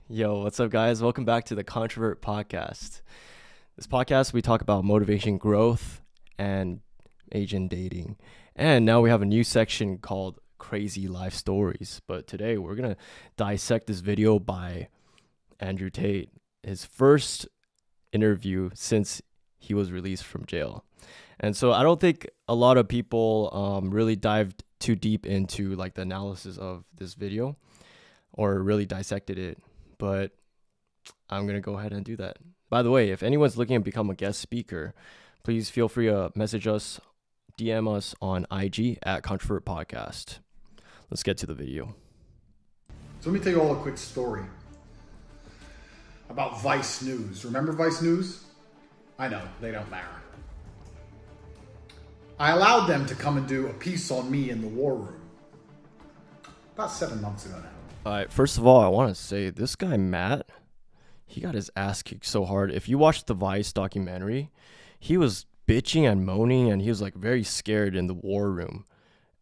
Yo, what's up, guys? Welcome back to the Controvert podcast. This podcast, we talk about motivation, growth, and Asian dating. And now we have a new section called Crazy Life Stories. But today, we're going to dissect this video by Andrew Tate, his first interview since he was released from jail. And so I don't think a lot of people really dived too deep into like the analysis of this video or really dissected it. But I'm going to go ahead and do that. By the way, if anyone's looking to become a guest speaker, please feel free to message us, DM us on IG at Controvert Podcast. Let's get to the video. So let me tell you all a quick story about Vice News. Remember Vice News? I know, they don't matter. I allowed them to come and do a piece on me in the war room about 7 months ago now. All right, first of all, I want to say this guy, Matt, he got his ass kicked so hard. If you watched the Vice documentary, he was bitching and moaning, and he was like very scared in the war room.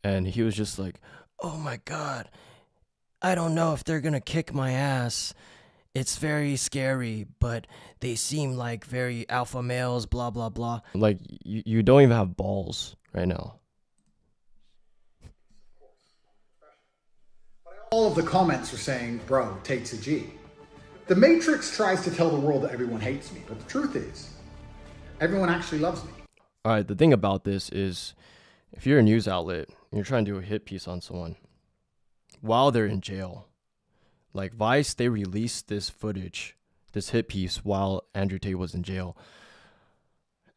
And he was just like, oh my God, I don't know if they're going to kick my ass. It's very scary, but they seem like very alpha males, blah, blah, blah. Like, you don't even have balls right now. All of the comments are saying, bro, Tate's a G. The Matrix tries to tell the world that everyone hates me, but the truth is, everyone actually loves me. All right, the thing about this is, if you're a news outlet and you're trying to do a hit piece on someone while they're in jail, like Vice, they released this footage, this hit piece while Andrew Tate was in jail.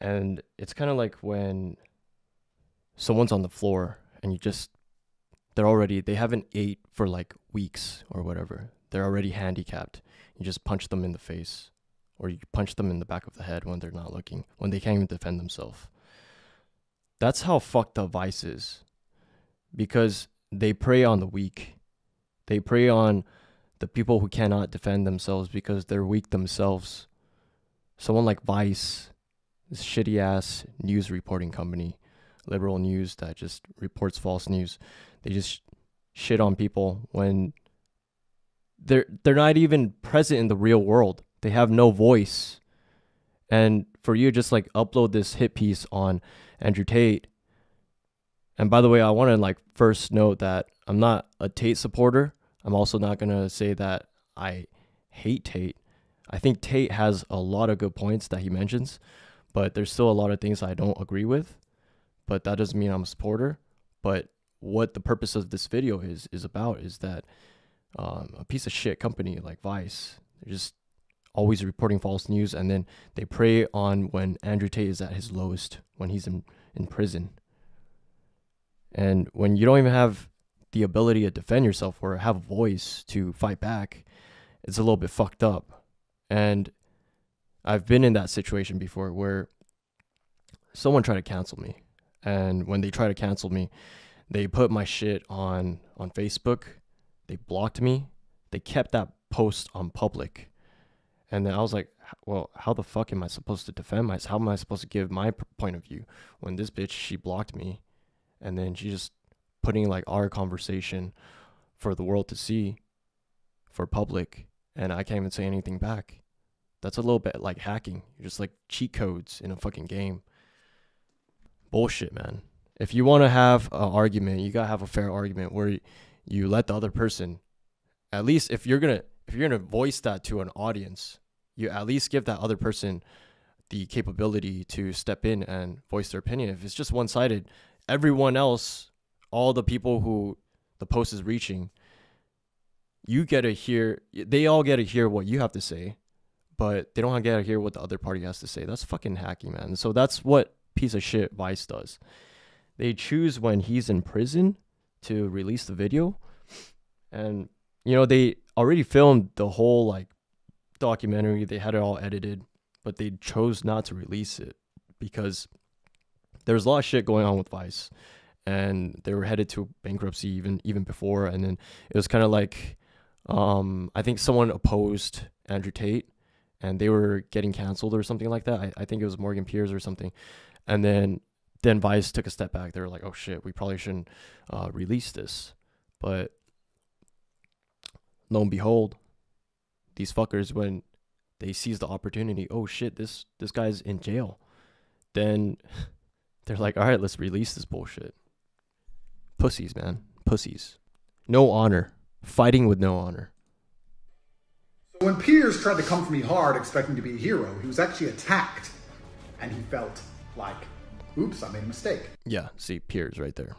And it's kind of like when someone's on the floor and they haven't ate for like weeks or whatever. They're already handicapped. You just punch them in the face, or you punch them in the back of the head when they're not looking, when they can't even defend themselves. That's how fucked up Vice is, because they prey on the weak. They prey on the people who cannot defend themselves because they're weak themselves. Someone like Vice, this shitty ass news reporting company, liberal news that just reports false news, they just shit on people when they're not even present in the real world. They have no voice. And for you to just like upload this hit piece on Andrew Tate. And by the way, I want to like first note that I'm not a Tate supporter. I'm also not going to say that I hate Tate. I think Tate has a lot of good points that he mentions, but there's still a lot of things I don't agree with. But that doesn't mean I'm a supporter. But what the purpose of this video is about is that a piece of shit company like Vice, they're just always reporting false news, and then they prey on when Andrew Tate is at his lowest, when he's in prison. And when you don't even have the ability to defend yourself or have a voice to fight back, it's a little bit fucked up. And I've been in that situation before where someone tried to cancel me. And when they try to cancel me, they put my shit on Facebook. They blocked me. They kept that post on public. And then I was like, well, how the fuck am I supposed to defend myself? How am I supposed to give my point of view when this bitch, she blocked me? And then she just putting like our conversation for the world to see, for public, and I can't even say anything back. That's a little bit like hacking. You're just like cheat codes in a fucking game. Bullshit, man. If you want to have an argument, you gotta have a fair argument where you let the other person, at least if you're gonna voice that to an audience, you at least give that other person the capability to step in and voice their opinion. If it's just one-sided, everyone else, all the people who the post is reaching, they all get to hear what you have to say, but they don't get to hear what the other party has to say. That's fucking hacking, man. So that's what piece of shit Vice does. They choose when he's in prison to release the video. And, they already filmed the whole like documentary. They had it all edited, but they chose not to release it because there's a lot of shit going on with Vice. And they were headed to bankruptcy even before. And then it was kind of like, I think someone opposed Andrew Tate and they were getting canceled or something like that. I think it was Morgan Pierce or something. And then Vice took a step back. They were like, oh shit, we probably shouldn't release this. But lo and behold, these fuckers, when they seize the opportunity, oh shit, this guy's in jail, then they're like, all right, let's release this bullshit. Pussies, man. Pussies. No honor. Fighting with no honor. So when Piers tried to come for me hard expecting to be a hero, he was actually attacked. And he felt like, oops, I made a mistake. Yeah, see, Piers right there.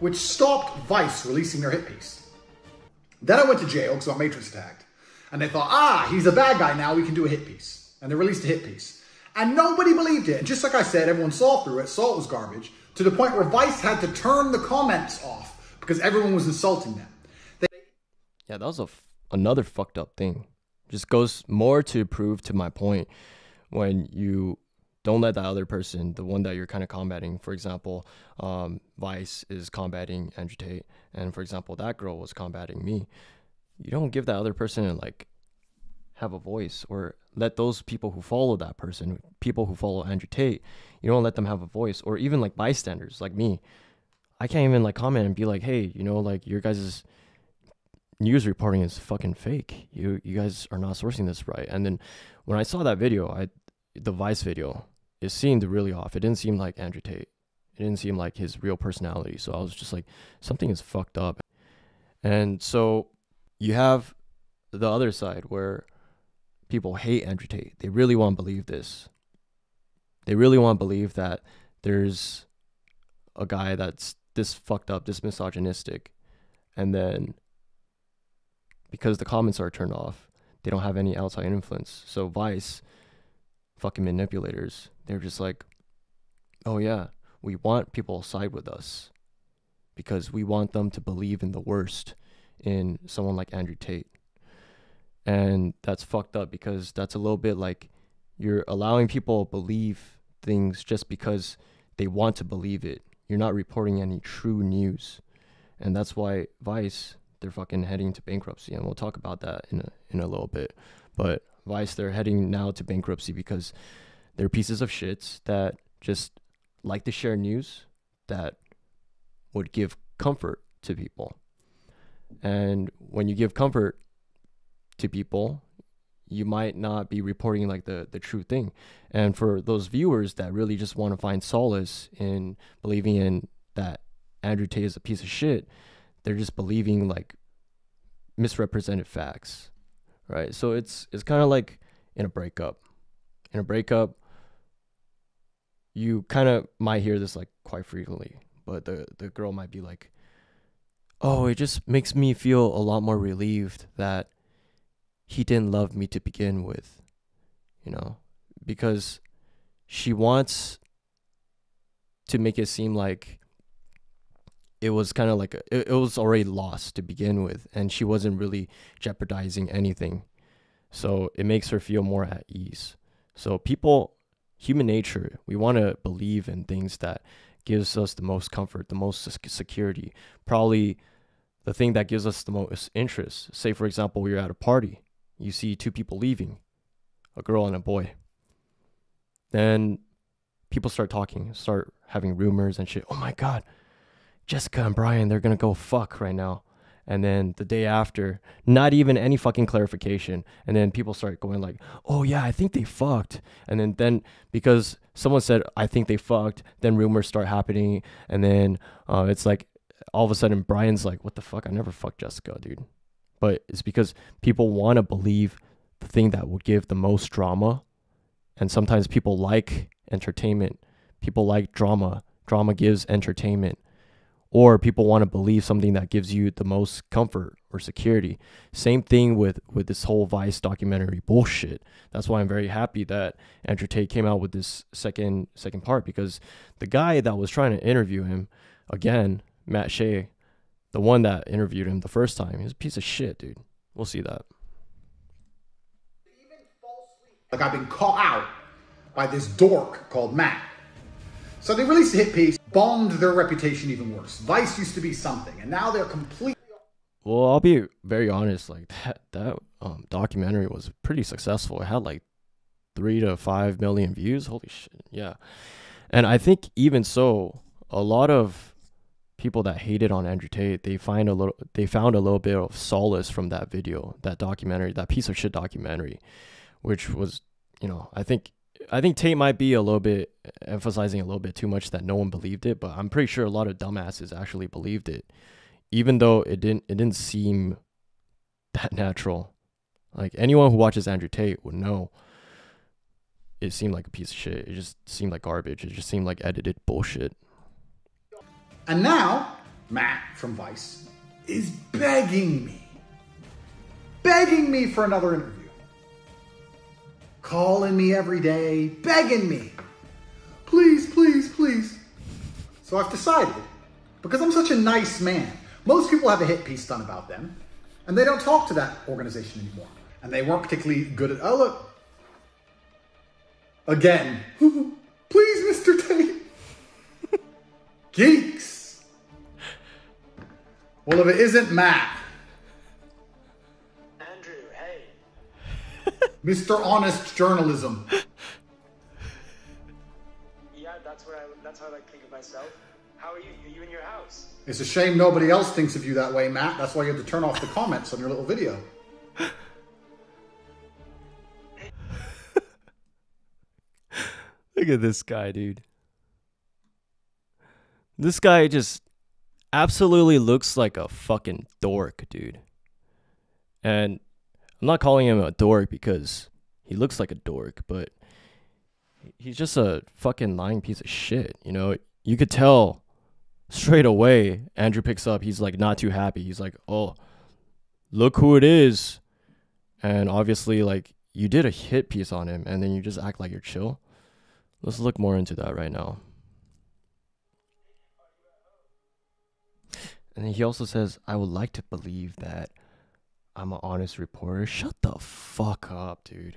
Which stopped Vice releasing their hit piece. Then I went to jail because I got Matrix attacked. And they thought, he's a bad guy now, we can do a hit piece. And they released a hit piece. And nobody believed it. And just like I said, everyone saw through it, saw it was garbage, to the point where Vice had to turn the comments off because everyone was insulting them. Yeah, that was another fucked up thing. Just goes more to prove to my point, when you don't let the other person, the one that you're kind of combating, for example, Vice is combating Andrew Tate, and for example, that girl was combating me. You don't give that other person like have a voice, or let those people who follow that person, people who follow Andrew Tate, you don't let them have a voice, or even like bystanders like me. I can't even like comment and be like, hey, you know, like your guys' news reporting is fucking fake. You guys are not sourcing this right. And then when I saw that video, the Vice video, it seemed really off. It didn't seem like Andrew Tate. It didn't seem like his real personality. So I was just like, something is fucked up. And so you have the other side where people hate Andrew Tate. They really want to believe this. They really want to believe that there's a guy that's this fucked up, this misogynistic. And then because the comments are turned off, they don't have any outside influence. So Vice, fucking manipulators, they're just like, oh yeah, we want people to side with us because we want them to believe in the worst in someone like Andrew Tate. And that's fucked up, because that's a little bit like you're allowing people to believe things just because they want to believe it. You're not reporting any true news. And that's why Vice, they're fucking heading to bankruptcy, and we'll talk about that in a little bit. But Vice, they're heading now to bankruptcy because they're pieces of shits that just like to share news that would give comfort to people. And when you give comfort to people, you might not be reporting like the true thing. And for those viewers that really just want to find solace in believing in that Andrew Tate is a piece of shit, they're just believing like misrepresented facts, right? So it's kind of like in a breakup. In a breakup, you kind of might hear this like quite frequently, but the girl might be like, oh, it just makes me feel a lot more relieved that he didn't love me to begin with, you know, because she wants to make it seem like it was kind of like it was already lost to begin with, and she wasn't really jeopardizing anything. So it makes her feel more at ease. So people, human nature, we want to believe in things that gives us the most comfort, the most security, probably the thing that gives us the most interest. Say, for example, we're at a party. You see two people leaving, a girl and a boy. Then people start talking, start having rumors and shit. Oh my God, Jessica and Brian, they're going to go fuck right now. And then the day after, not even any fucking clarification. And then people start going like, oh yeah, I think they fucked. And then because someone said, I think they fucked, then rumors start happening. And then it's like, all of a sudden Brian's like, what the fuck? I never fucked Jessica, dude. But it's because people want to believe the thing that would give the most drama. And sometimes people like entertainment. People like drama. Drama gives entertainment. Or people want to believe something that gives you the most comfort or security. Same thing with this whole Vice documentary bullshit. That's why I'm very happy that Andrew Tate came out with this second part, because the guy that was trying to interview him, again, MATT SHEA, the one that interviewed him the first time, he's a piece of shit, dude. We'll see that. Like, I've been caught out by this dork called Matt. So they released a hit piece, bombed their reputation even worse. Vice used to be something, and now they're completely... Well, I'll be very honest, like that documentary was pretty successful. It had like 3 to 5 million views. Holy shit, yeah. And I think even so, a lot of people that hated on Andrew Tate, they found a little bit of solace from that video, that documentary, that piece of shit documentary, which was, you know, I think Tate might be a little bit emphasizing a little bit too much that no one believed it, but I'm pretty sure a lot of dumbasses actually believed it, even though it didn't seem that natural. Like, anyone who watches Andrew Tate would know it seemed like a piece of shit. It just seemed like garbage. It just seemed like edited bullshit. And now, Matt from Vice is begging me for another interview. Calling me every day, begging me. Please, please, please. So I've decided, because I'm such a nice man, most people have a hit piece done about them, and they don't talk to that organization anymore. And they weren't particularly good at, oh look, again, please, Mr. Tate. Geeks. Well, if it isn't Matt. Andrew, hey. Mr. Honest Journalism. Yeah, that's how I think of myself. How are you? Are you in your house? It's a shame nobody else thinks of you that way, Matt. That's why you had to turn off the comments on your little video. Look at this guy, dude. This guy just absolutely looks like a fucking dork, dude. And I'm not calling him a dork because he looks like a dork, but he's just a fucking lying piece of shit. You know, you could tell straight away. Andrew picks up. He's like not too happy. He's like, oh, look who it is. And obviously, like, you did a hit piece on him and then you just act like you're chill. Let's look more into that right now. And he also says, I would like to believe that I'm an honest reporter. Shut the fuck up, dude.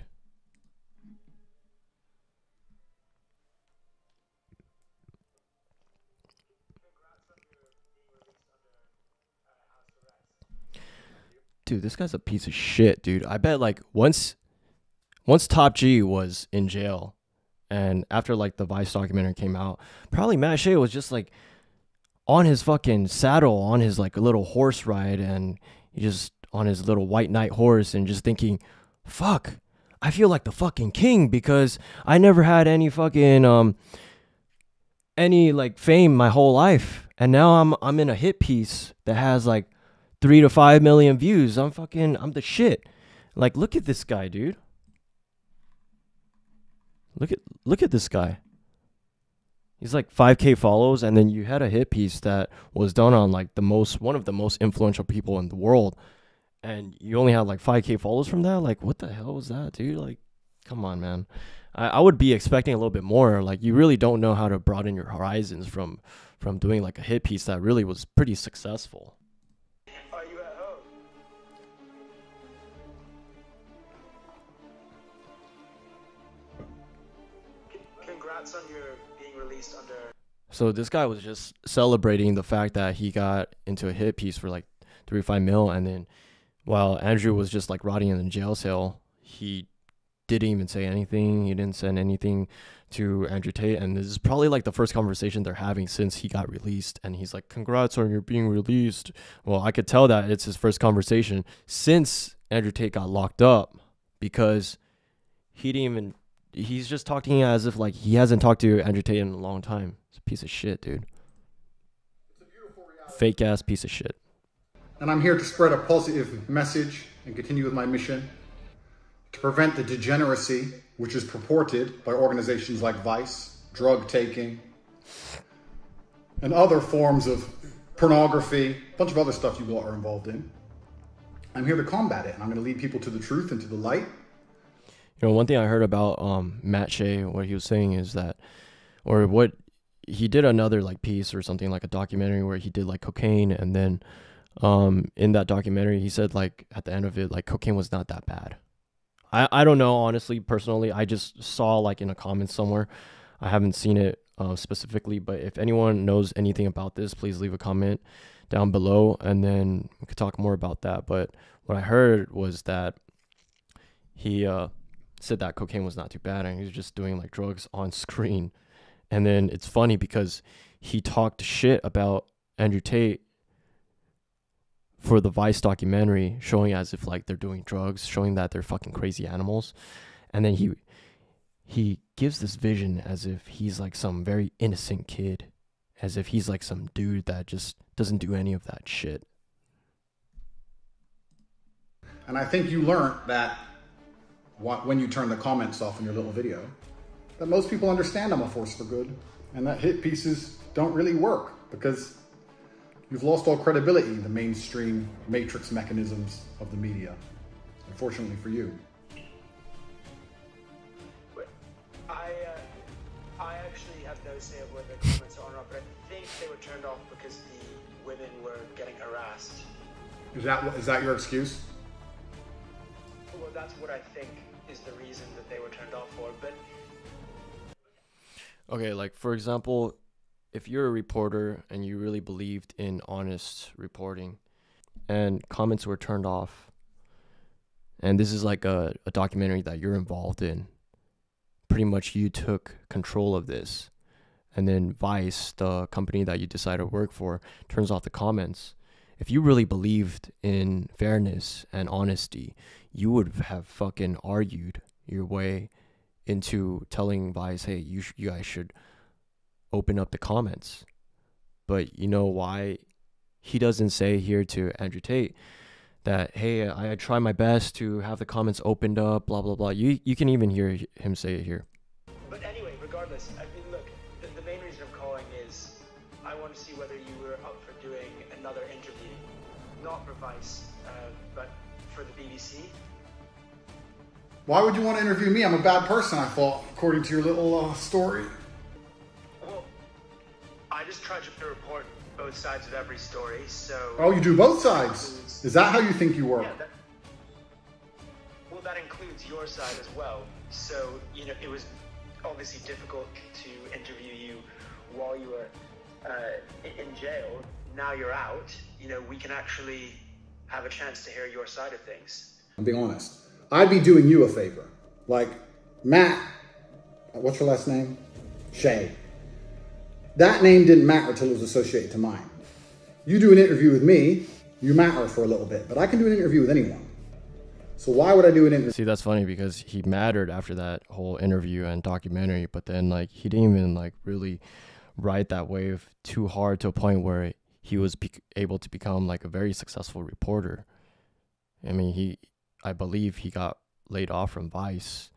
Dude, this guy's a piece of shit, dude. I bet like once Top G was in jail and after like the Vice documentary came out, probably Matt Shea was just like on his fucking saddle, on his like little horse ride, and he just on his little white knight horse and just thinking, fuck, I feel like the fucking king because I never had any fucking any like fame my whole life, and now I'm in a hit piece that has like 3 to 5 million views. I'm the shit. Like, look at this guy, dude. Look at this guy. He's like 5K follows, and then you had a hit piece that was done on like one of the most influential people in the world, and you only had like 5K follows from that. Like, what the hell was that, dude? Like, come on, man. I would be expecting a little bit more. Like, you really don't know how to broaden your horizons from doing like a hit piece that really was pretty successful. Are you at home? Congrats on your being released under... So this guy was just celebrating the fact that he got into a hit piece for like 3 to 5 mil, and then while Andrew was just like rotting in the jail cell, he didn't even say anything. He didn't send anything to Andrew Tate, and this is probably like the first conversation they're having since he got released, and he's like, congrats on your being released. Well, I could tell that it's his first conversation since Andrew Tate got locked up, because he's just talking as if like he hasn't talked to Andrew Tate in a long time. It's a piece of shit, dude. Fake ass piece of shit. And I'm here to spread a positive message and continue with my mission to prevent the degeneracy which is purported by organizations like Vice, drug taking, and other forms of pornography, a bunch of other stuff you are involved in. I'm here to combat it, and I'm going to lead people to the truth and to the light. You know, one thing I heard about Matt Shea, what he was saying is that, or what he did another like piece or something like a documentary where he did like cocaine, and then in that documentary he said like at the end of it, like, cocaine was not that bad. I don't know, honestly, personally. I just saw like in a comment somewhere. I haven't seen it specifically, but if anyone knows anything about this, please leave a comment down below, and then we could talk more about that. But what I heard was that he said that cocaine was not too bad, and he was just doing like drugs on screen. And then it's funny because he talked shit about Andrew Tate for the Vice documentary, showing as if like they're doing drugs, showing that they're fucking crazy animals. And then he gives this vision as if he's like some very innocent kid, as if he's like some dude that just doesn't do any of that shit. And I think you learned that when you turn the comments off in your little video, that most people understand I'm a force for good, and that hit pieces don't really work because you've lost all credibility in the mainstream matrix mechanisms of the media, unfortunately for you. I actually have no say of whether the comments are or not, but I think they were turned off because the women were getting harassed. Is that your excuse? Well, that's what I think is the reason that they were turned off for, but... Okay, like, for example, if you're a reporter and you really believed in honest reporting and comments were turned off, and this is like a documentary that you're involved in, pretty much you took control of this, and then Vice, the company that you decided to work for, turns off the comments. If you really believed in fairness and honesty, you would have fucking argued your way into telling Vice, hey, you guys should open up the comments. But you know why he doesn't say here to Andrew Tate that, hey, I try my best to have the comments opened up, blah, blah, blah. You can even hear him say it here. But anyway, regardless, I mean, look, the main reason I'm calling is I want to see whether you were up for doing another interview, not for Vice, but for the BBC. Why would you want to interview me? I'm a bad person, I thought, according to your little story. Well, I just try to report both sides of every story, so... Oh, you do both sides? Is that how you think you work? Yeah, well, that includes your side as well. So, you know, it was obviously difficult to interview you while you were in jail. Now you're out, you know, we can actually have a chance to hear your side of things. I'm being honest. I'd be doing you a favor. Like, Matt, what's your last name? Shea. That name didn't matter till it was associated to mine. You do an interview with me, you matter for a little bit, but I can do an interview with anyone. So why would I do an interview? See, that's funny because he mattered after that whole interview and documentary, but then like he didn't even like really ride that wave too hard to a point where he was able to become like a very successful reporter. I mean, I believe he got laid off from Vice.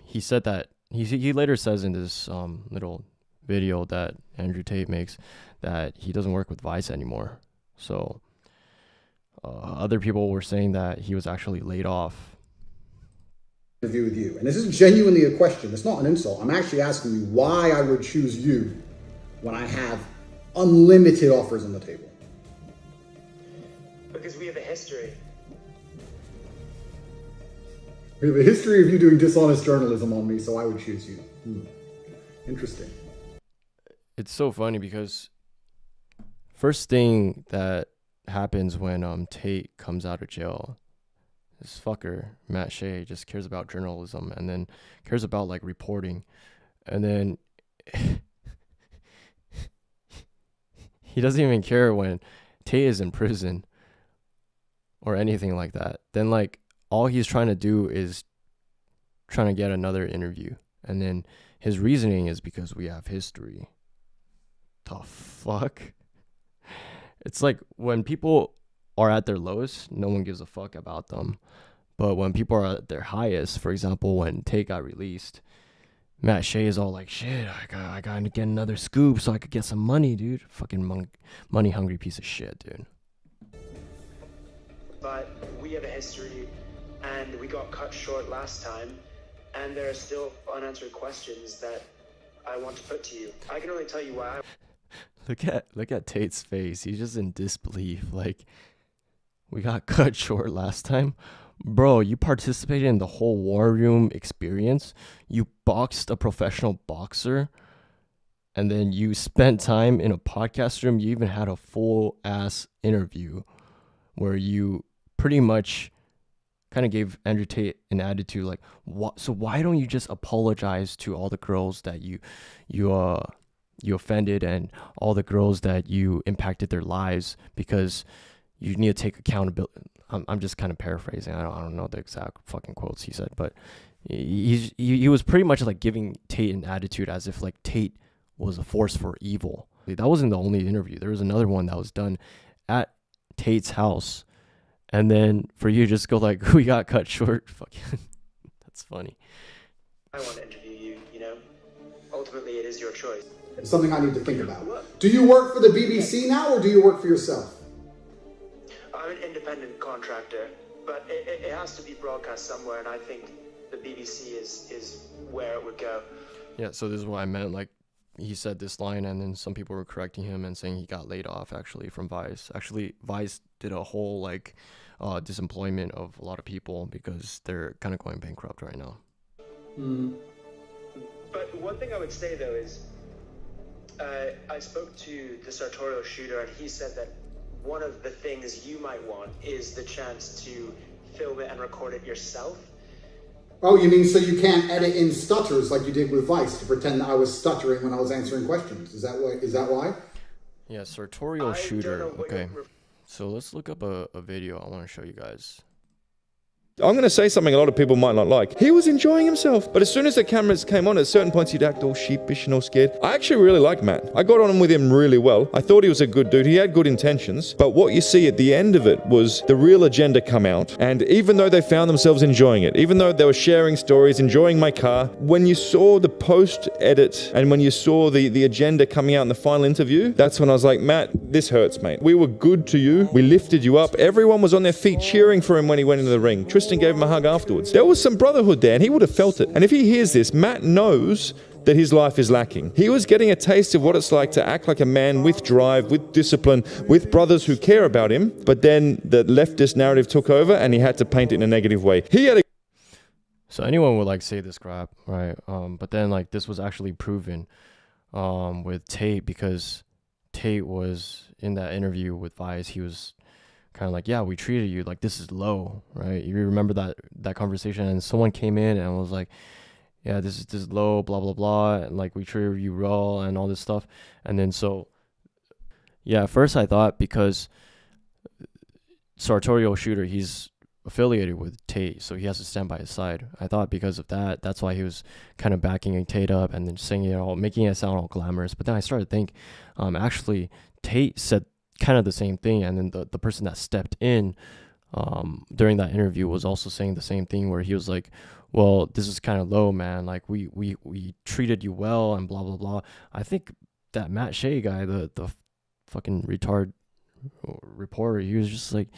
He said that he later says in this little video that Andrew Tate makes that he doesn't work with Vice anymore. So other people were saying that he was actually laid off. Interview with you, and this is genuinely a question. It's not an insult. I'm actually asking you why I would choose you when I have unlimited offers on the table. Because we have a history. We have a history of you doing dishonest journalism on me, so I would choose you. Interesting. It's so funny because first thing that happens when Tate comes out of jail, this fucker, Matt Shea, just cares about journalism and then cares about like reporting. And then he doesn't even care when Tate is in prison or anything like that. Then like all he's trying to do is trying to get another interview. And then his reasoning is because we have history. The fuck? It's like when people are at their lowest, no one gives a fuck about them. But when people are at their highest, for example, when Tate got released, Matt Shea is all like, shit, I got to get another scoop so I could get some money, dude. Fucking money hungry piece of shit, dude. But we have a history, and we got cut short last time, and there are still unanswered questions that I want to put to you. I can only tell you why. Look at Tate's face. He's just in disbelief. Like, we got cut short last time. Bro, you participated in the whole war room experience. You boxed a professional boxer. And then you spent time in a podcast room. You even had a full ass interview where you pretty much kind of gave Andrew Tate an attitude like, what? So why don't you just apologize to all the girls that you you offended and all the girls that you impacted their lives, because you need to take accountability. I'm just kind of paraphrasing. I don't know the exact fucking quotes he said, but he was pretty much like giving Tate an attitude as if like Tate was a force for evil. That wasn't the only interview. There was another one that was done at Tate's house, and then for you just go like, we got cut short. Fucking, that's funny. I want to interview you, you know? Ultimately, it is your choice. It's something I need to think about. Do you work for the BBC now, or do you work for yourself? I'm an independent contractor, but it has to be broadcast somewhere, and I think the BBC is where it would go. Yeah, so this is what I meant. Like, he said this line, and then some people were correcting him and saying he got laid off, actually, from Vice. Actually, Vice did a whole, like, disemployment of a lot of people because they're kind of going bankrupt right now. But one thing I would say, though, is I spoke to the Sartorial Shooter, and he said that one of the things you might want is the chance to film it and record it yourself. Oh, you mean so you can't edit in stutters like you did with Vice to pretend that I was stuttering when I was answering questions? Is that why? Is that why? Yeah, Sartorial Shooter. Okay, so let's look up a video I want to show you guys. I'm going to say something a lot of people might not like. He was enjoying himself. But as soon as the cameras came on, at certain points he'd act all sheepish and all scared. I actually really liked Matt. I got on with him really well. I thought he was a good dude. He had good intentions. But what you see at the end of it was the real agenda come out. And even though they found themselves enjoying it, even though they were sharing stories, enjoying my car, when you saw the post-edit and when you saw the agenda coming out in the final interview, that's when I was like, Matt, this hurts, mate. We were good to you. We lifted you up. Everyone was on their feet cheering for him when he went into the ring. Tristan gave him a hug afterwards. There was some brotherhood there, and he would have felt it. And if he hears this, Matt knows that his life is lacking. He was getting a taste of what it's like to act like a man with drive, with discipline, with brothers who care about him, but then the leftist narrative took over and he had to paint it in a negative way. He had a... So anyone would like say this crap, right? But then like this was actually proven with Tate, because Tate was in that interview with Vice. He was kind of like, yeah, we treated you like this is low, right? You remember that conversation, and someone came in and was like, yeah, this is low, blah blah blah, and like we treated you raw and all this stuff. And then so yeah, at first I thought because Sartorial Shooter, he's affiliated with Tate, so he has to stand by his side. I thought because of that, that's why he was kind of backing Tate up and then saying it all, making it sound all glamorous. But then I started to think, actually Tate said kind of the same thing, and then the person that stepped in during that interview was also saying the same thing, where he was like, well, this is kind of low, man, like we treated you well and blah blah blah. I think that Matt Shea guy, the fucking retard reporter, he was just like,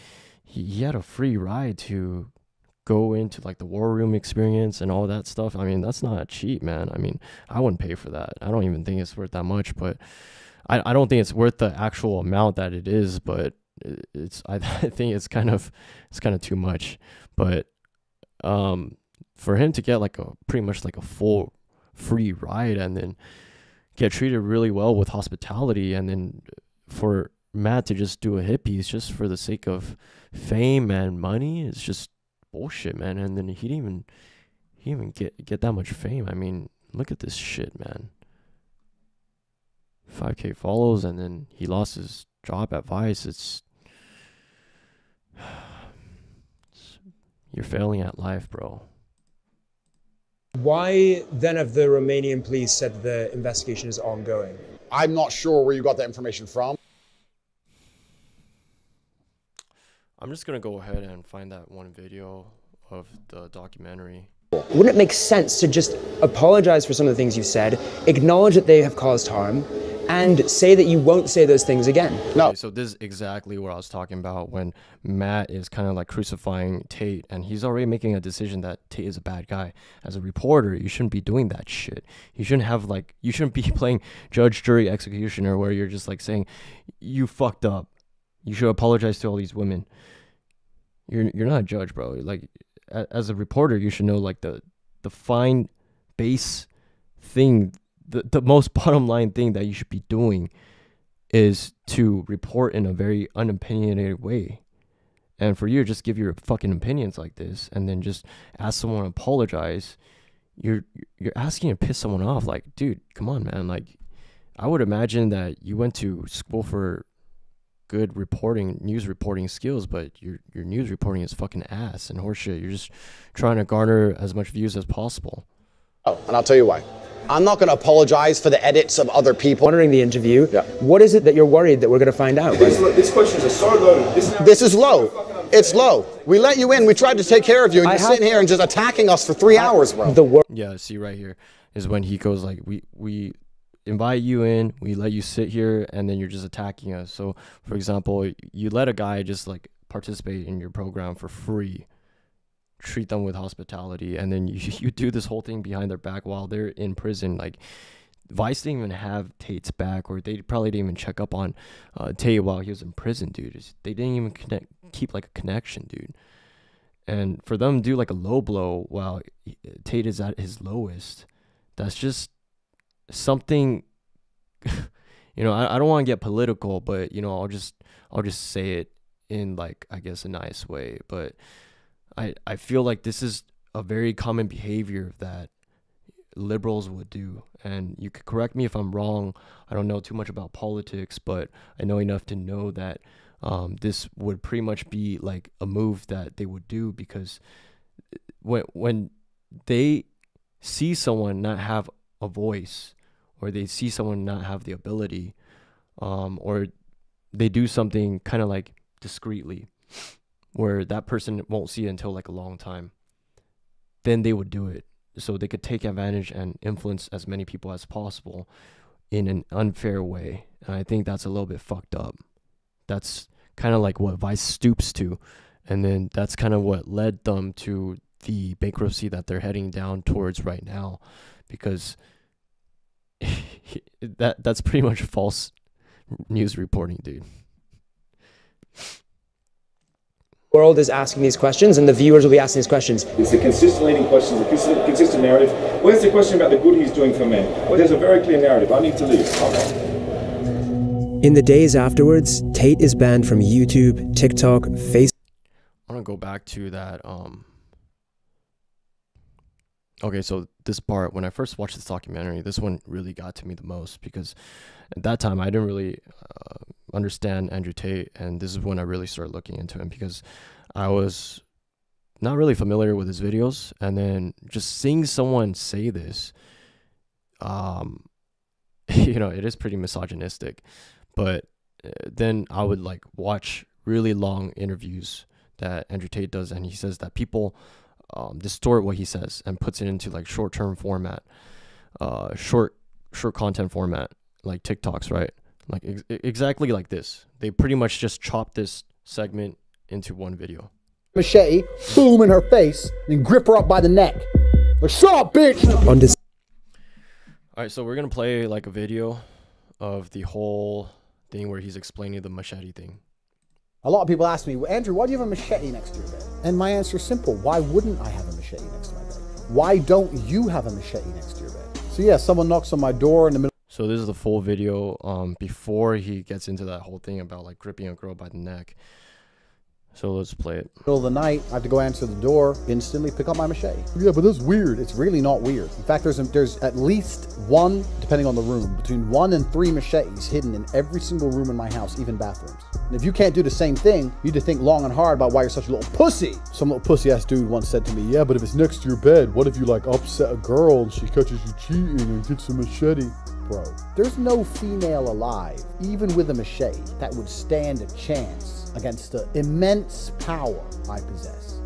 he had a free ride to go into like the war room experience and all that stuff. I mean, that's not cheap, man. I mean, I wouldn't pay for that. I don't even think it's worth that much, but I don't think it's worth the actual amount that it is, but I think it's kind of too much. But for him to get like pretty much like a full free ride and then get treated really well with hospitality, and then for Matt to just do a hit piece just for the sake of fame and money, it's just bullshit, man. And then he didn't even get that much fame. I mean, look at this shit, man. 5K follows, and then he lost his job at Vice. You're failing at life, bro. Why then have the Romanian police said the investigation is ongoing? I'm not sure where you got that information from. I'm just gonna go ahead and find that one video of the documentary. Wouldn't it make sense to just apologize for some of the things you've said, acknowledge that they have caused harm, and say that you won't say those things again? No. Okay, so this is exactly what I was talking about when Matt is kind of like crucifying Tate, and he's already making a decision that Tate is a bad guy. As a reporter, you shouldn't be doing that shit. You shouldn't be playing judge, jury, executioner, where you're just like saying, you fucked up. You should apologize to all these women. You're not a judge, bro. Like, as a reporter, you should know like the fine base thing, the most bottom line thing that you should be doing is to report in a very unopinionated way. And for you to just give your fucking opinions like this and then just ask someone to apologize, you're asking to piss someone off. Like, dude, come on, man. Like, I would imagine that you went to school for good reporting, news reporting skills, but your news reporting is fucking ass and horseshit. You're just trying to garner as much views as possible. Oh, and I'll tell you why. I'm not going to apologize for the edits of other people. Monitoring the interview. Yeah. What is it that you're worried that we're going to find out? These questions are so low. This is low. It's low. We let you in. We tried to take care of you, and you're sitting here and just attacking us for 3 hours, bro. Yeah, see right here is when he goes like, we invite you in, we let you sit here, and then you're just attacking us. So, for example, you let a guy just like participate in your program for free, treat them with hospitality, and then you do this whole thing behind their back while they're in prison. Like, Vice didn't even have Tate's back, or they probably didn't even check up on Tate while he was in prison, dude. They didn't even keep like a connection, dude. And for them to do like a low blow while Tate is at his lowest, that's just something. You know, I don't want to get political, but you know, I'll just say it in like, I guess, a nice way. But I feel like this is a very common behavior that liberals would do. And you could correct me if I'm wrong. I don't know too much about politics, but I know enough to know that this would pretty much be like a move that they would do, because when they see someone not have a voice, or they see someone not have the ability, or they do something kind of like discreetly where that person won't see it until like a long time, then they would do it so they could take advantage and influence as many people as possible in an unfair way. And I think that's a little bit fucked up. That's kind of like what Vice stoops to, and then that's kind of what led them to the bankruptcy that they're heading down towards right now, because that's pretty much false news reporting, dude. World is asking these questions, and the viewers will be asking these questions. It's a consistent leading question, it's a consistent narrative. Where's the question about the good he's doing for men? Well, there's a very clear narrative. I need to leave. Okay. In the days afterwards, Tate is banned from YouTube, TikTok, Facebook. I want to go back to that. Okay, so this part, when I first watched this documentary, this one really got to me the most, because at that time I didn't really understand Andrew Tate, and this is when I really started looking into him, because I was not really familiar with his videos, and then just seeing someone say this, you know, it is pretty misogynistic, but then I would like watch really long interviews that Andrew Tate does, and he says that people distort what he says and puts it into like short-term format, short content format, like TikToks, right? Like exactly like this. They pretty much just chop this segment into one video. Machete, boom in her face, and grip her up by the neck. Like, shut up, bitch! All right, so we're gonna play like a video of the whole thing where he's explaining the machete thing. A lot of people ask me, well, Andrew, why do you have a machete next to your bed? And my answer is simple. Why wouldn't I have a machete next to my bed? Why don't you have a machete next to your bed? So yeah, someone knocks on my door in the middle. So this is the full video before he gets into that whole thing about like gripping a girl by the neck. So let's play it. Middle of the night, I have to go answer the door, instantly pick up my machete. Yeah, but that's weird. It's really not weird. In fact, there's at least one, depending on the room, between 1 and 3 machetes hidden in every single room in my house, even bathrooms. And if you can't do the same thing, you need to think long and hard about why you're such a little pussy. Some little pussy-ass dude once said to me, yeah, but if it's next to your bed, what if you like upset a girl and she catches you cheating and gets a machete? Bro, there's no female alive, even with a machete, that would stand a chance against the immense power I possess.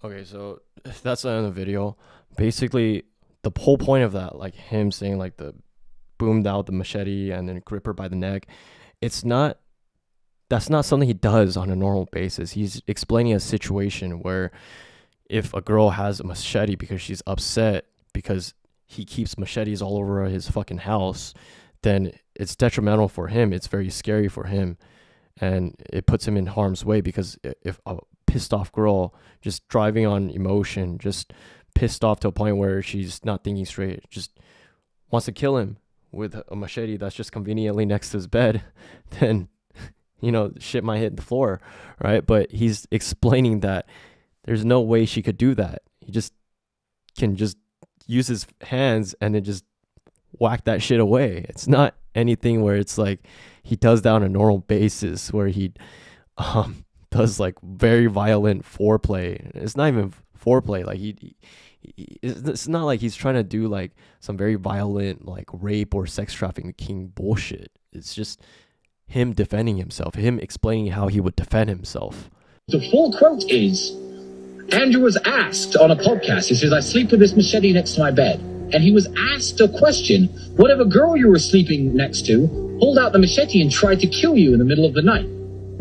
Okay, so that's the end of the video. Basically, the whole point of that, like him saying like the boomed out the machete and then grip her by the neck, that's not something he does on a normal basis. He's explaining a situation where if a girl has a machete because she's upset because he keeps machetes all over his fucking house, then it's detrimental for him. It's very scary for him. And it puts him in harm's way, because if a pissed off girl just driving on emotion, just pissed off to a point where she's not thinking straight, just wants to kill him with a machete that's just conveniently next to his bed, then, you know, shit might hit the floor, right? But he's explaining that there's no way she could do that. He just can just use his hands and then just whack that shit away. It's not anything where it's like he does that on a normal basis where he does like very violent foreplay. It's not even foreplay. Like it's not like he's trying to do like some very violent like rape or sex trafficking bullshit. It's just him defending himself, him explaining how he would defend himself. The full quote is, Andrew was asked on a podcast, he says, I sleep with this machete next to my bed. And he was asked a question, what if a girl you were sleeping next to pulled out the machete and tried to kill you in the middle of the night?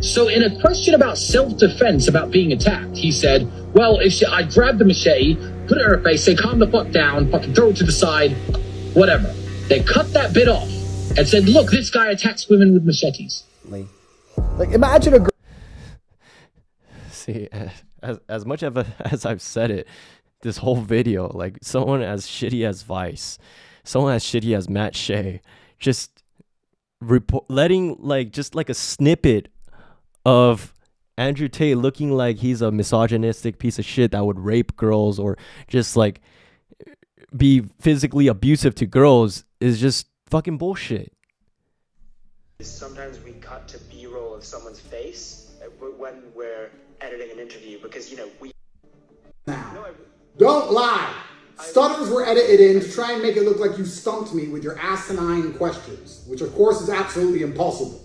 So in a question about self-defense, about being attacked, he said, well, I'd grab the machete, put it in her face, say, calm the fuck down, fucking throw it to the side, whatever. They cut that bit off and said, look, this guy attacks women with machetes. Like, imagine a girl. See, as much as I've said it, this whole video, like someone as shitty as Vice, someone as shitty as Matt Shea, just letting like just like a snippet of Andrew Tate looking like he's a misogynistic piece of shit that would rape girls or just like be physically abusive to girls is just fucking bullshit. Sometimes we cut to B-roll of someone's face when we're editing an interview because, you know, we... Now, don't lie. Stutters were edited in to try and make it look like you stumped me with your asinine questions, which of course is absolutely impossible.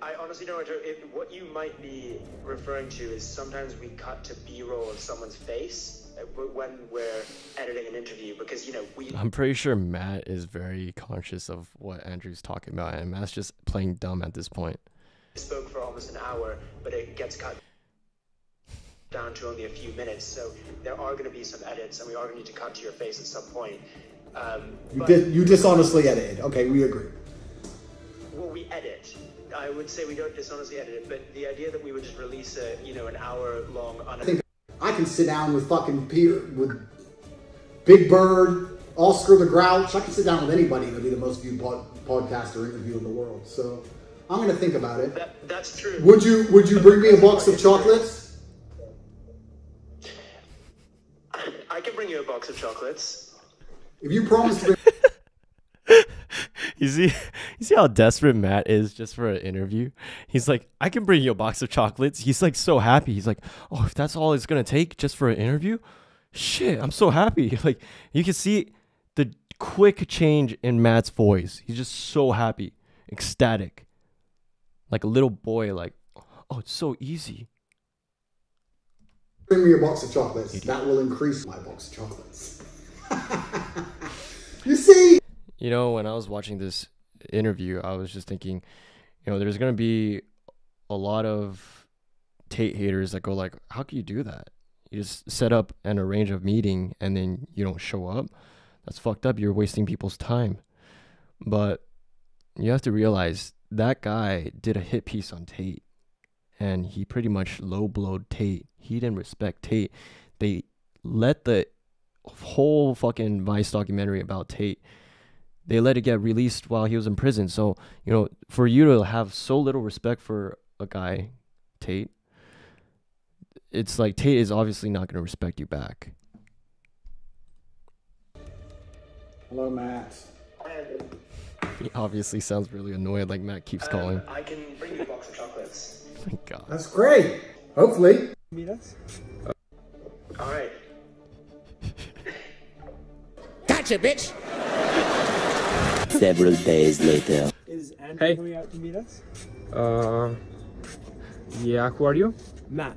I honestly don't know what you might be referring to is sometimes we cut to B-roll of someone's face when we're editing an interview because, you know, I'm pretty sure Matt is very conscious of what Andrew's talking about, and Matt's just playing dumb at this point. Spoke for almost an hour, but it gets cut down to only a few minutes, so there are going to be some edits, and we are going to need to cut to your face at some point. You dishonestly edited. Okay, we agree. Well, we edit. I would say we don't dishonestly edit it, but the idea that we would just release a, you know, an hour-long... I think I can sit down with fucking Peter, with Big Bird, Oscar the Grouch. I can sit down with anybody and it'll be the most viewed podcast or interview in the world. So I'm going to think about it. That's true. Would you bring me a box of chocolates? I can bring you a box of chocolates. If you promise to bring... You see how desperate Matt is just for an interview? He's like, I can bring you a box of chocolates. He's like so happy. He's like, oh, if that's all it's going to take just for an interview? Shit, I'm so happy. Like, you can see the quick change in Matt's voice. He's just so happy, ecstatic. Like a little boy, like, oh, it's so easy. Bring me a box of chocolates. Idiot. That will increase my box of chocolates. You see? You know, when I was watching this interview, I was just thinking, you know, there's going to be a lot of Tate haters that go like, how can you do that? You just set up and arrange a meeting and then you don't show up. That's fucked up. You're wasting people's time. But you have to realize that guy did a hit piece on Tate and he pretty much low-blowed Tate. He didn't respect Tate. They let the whole fucking Vice documentary about Tate, they let it get released while he was in prison. So, you know, for you to have so little respect for a guy, Tate, it's like Tate is obviously not going to respect you back. Hello, Matt. He obviously sounds really annoyed, like Matt keeps calling. I can bring you a box of chocolates. Thank God. That's great. Hopefully. Meet us? All right. Gotcha, bitch! Several days later. Is Andrew coming out to meet us? Yeah, who are you? Matt.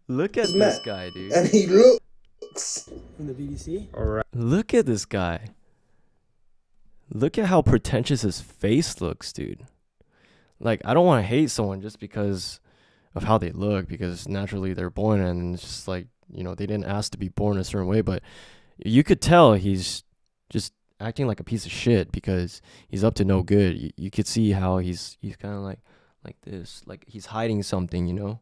Look at this guy, dude. And he looks... From the BBC? Alright. Look at this guy. Look at how pretentious his face looks, dude. Like, I don't want to hate someone just because of how they look, because naturally they're born and it's just like, you know, they didn't ask to be born a certain way, but you could tell he's just acting like a piece of shit because he's up to no good. You could see how he's kind of like this, like he's hiding something, you know?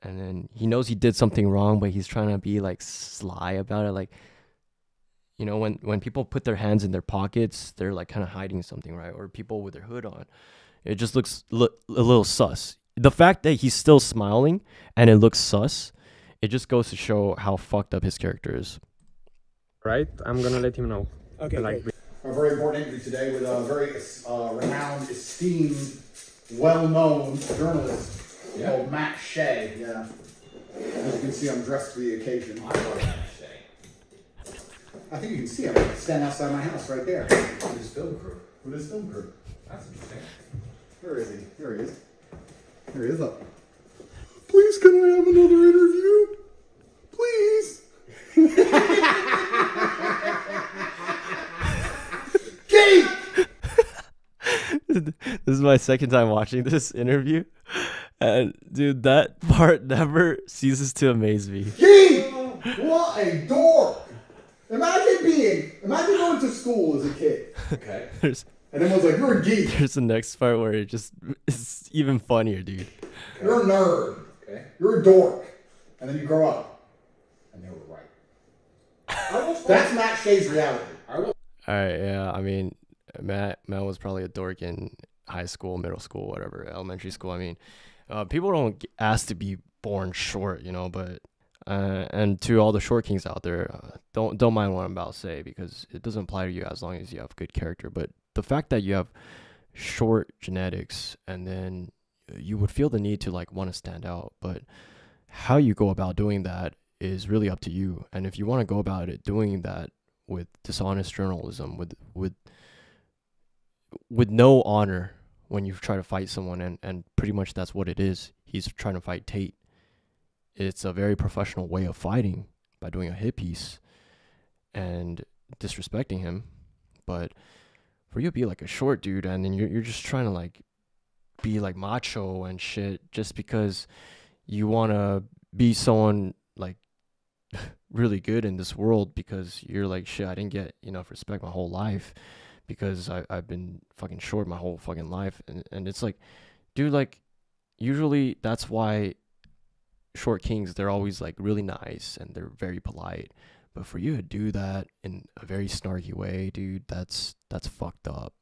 And then he knows he did something wrong, but he's trying to be like sly about it. Like, you know, when people put their hands in their pockets, they're like kind of hiding something, right? Or people with their hood on. It just looks a little sus. The fact that he's still smiling and it looks sus, it just goes to show how fucked up his character is. Right? I'm gonna let him know. Okay, Like, great. A very important interview today with a very renowned, esteemed, well-known journalist called Matt Shea. Yeah. As you can see, I'm dressed for the occasion. I love Matt Shea. I think you can see him. I stand outside my house right there. With his film crew. With his film crew. That's interesting. Where is he? Here he is. Here he is up. Please, can I have another interview? Please. This is my second time watching this interview, and dude, that part never ceases to amaze me. King! What a dork! Imagine going to school as a kid. Okay. And everyone's like, you're a geek. There's the next part where it's even funnier, dude. Okay. You're a nerd. Okay. You're a dork. And then you grow up. And they were right. That's Matt Shea's reality. Alright, yeah, I mean, Matt was probably a dork in high school, middle school, whatever, elementary school. I mean, people don't ask to be born short, you know, but and to all the short kings out there, don't mind what I'm about to say, because it doesn't apply to you as long as you have good character. But the fact that you have short genetics, and then you would feel the need to like want to stand out, but how you go about doing that is really up to you. And if you want to go about it doing that with dishonest journalism, with no honor, when you try to fight someone, and pretty much that's what it is. He's trying to fight Tate. It's a very professional way of fighting by doing a hit piece and disrespecting him. But for you to be like a short dude, and then you're just trying to like be like macho and shit just because you want to be someone like really good in this world, because you're like, shit, I didn't get enough respect my whole life because I've been fucking short my whole fucking life. And it's like, dude, like, usually that's why short kings, they're always like really nice and they're very polite. But for you to do that in a very snarky way, dude, that's fucked up.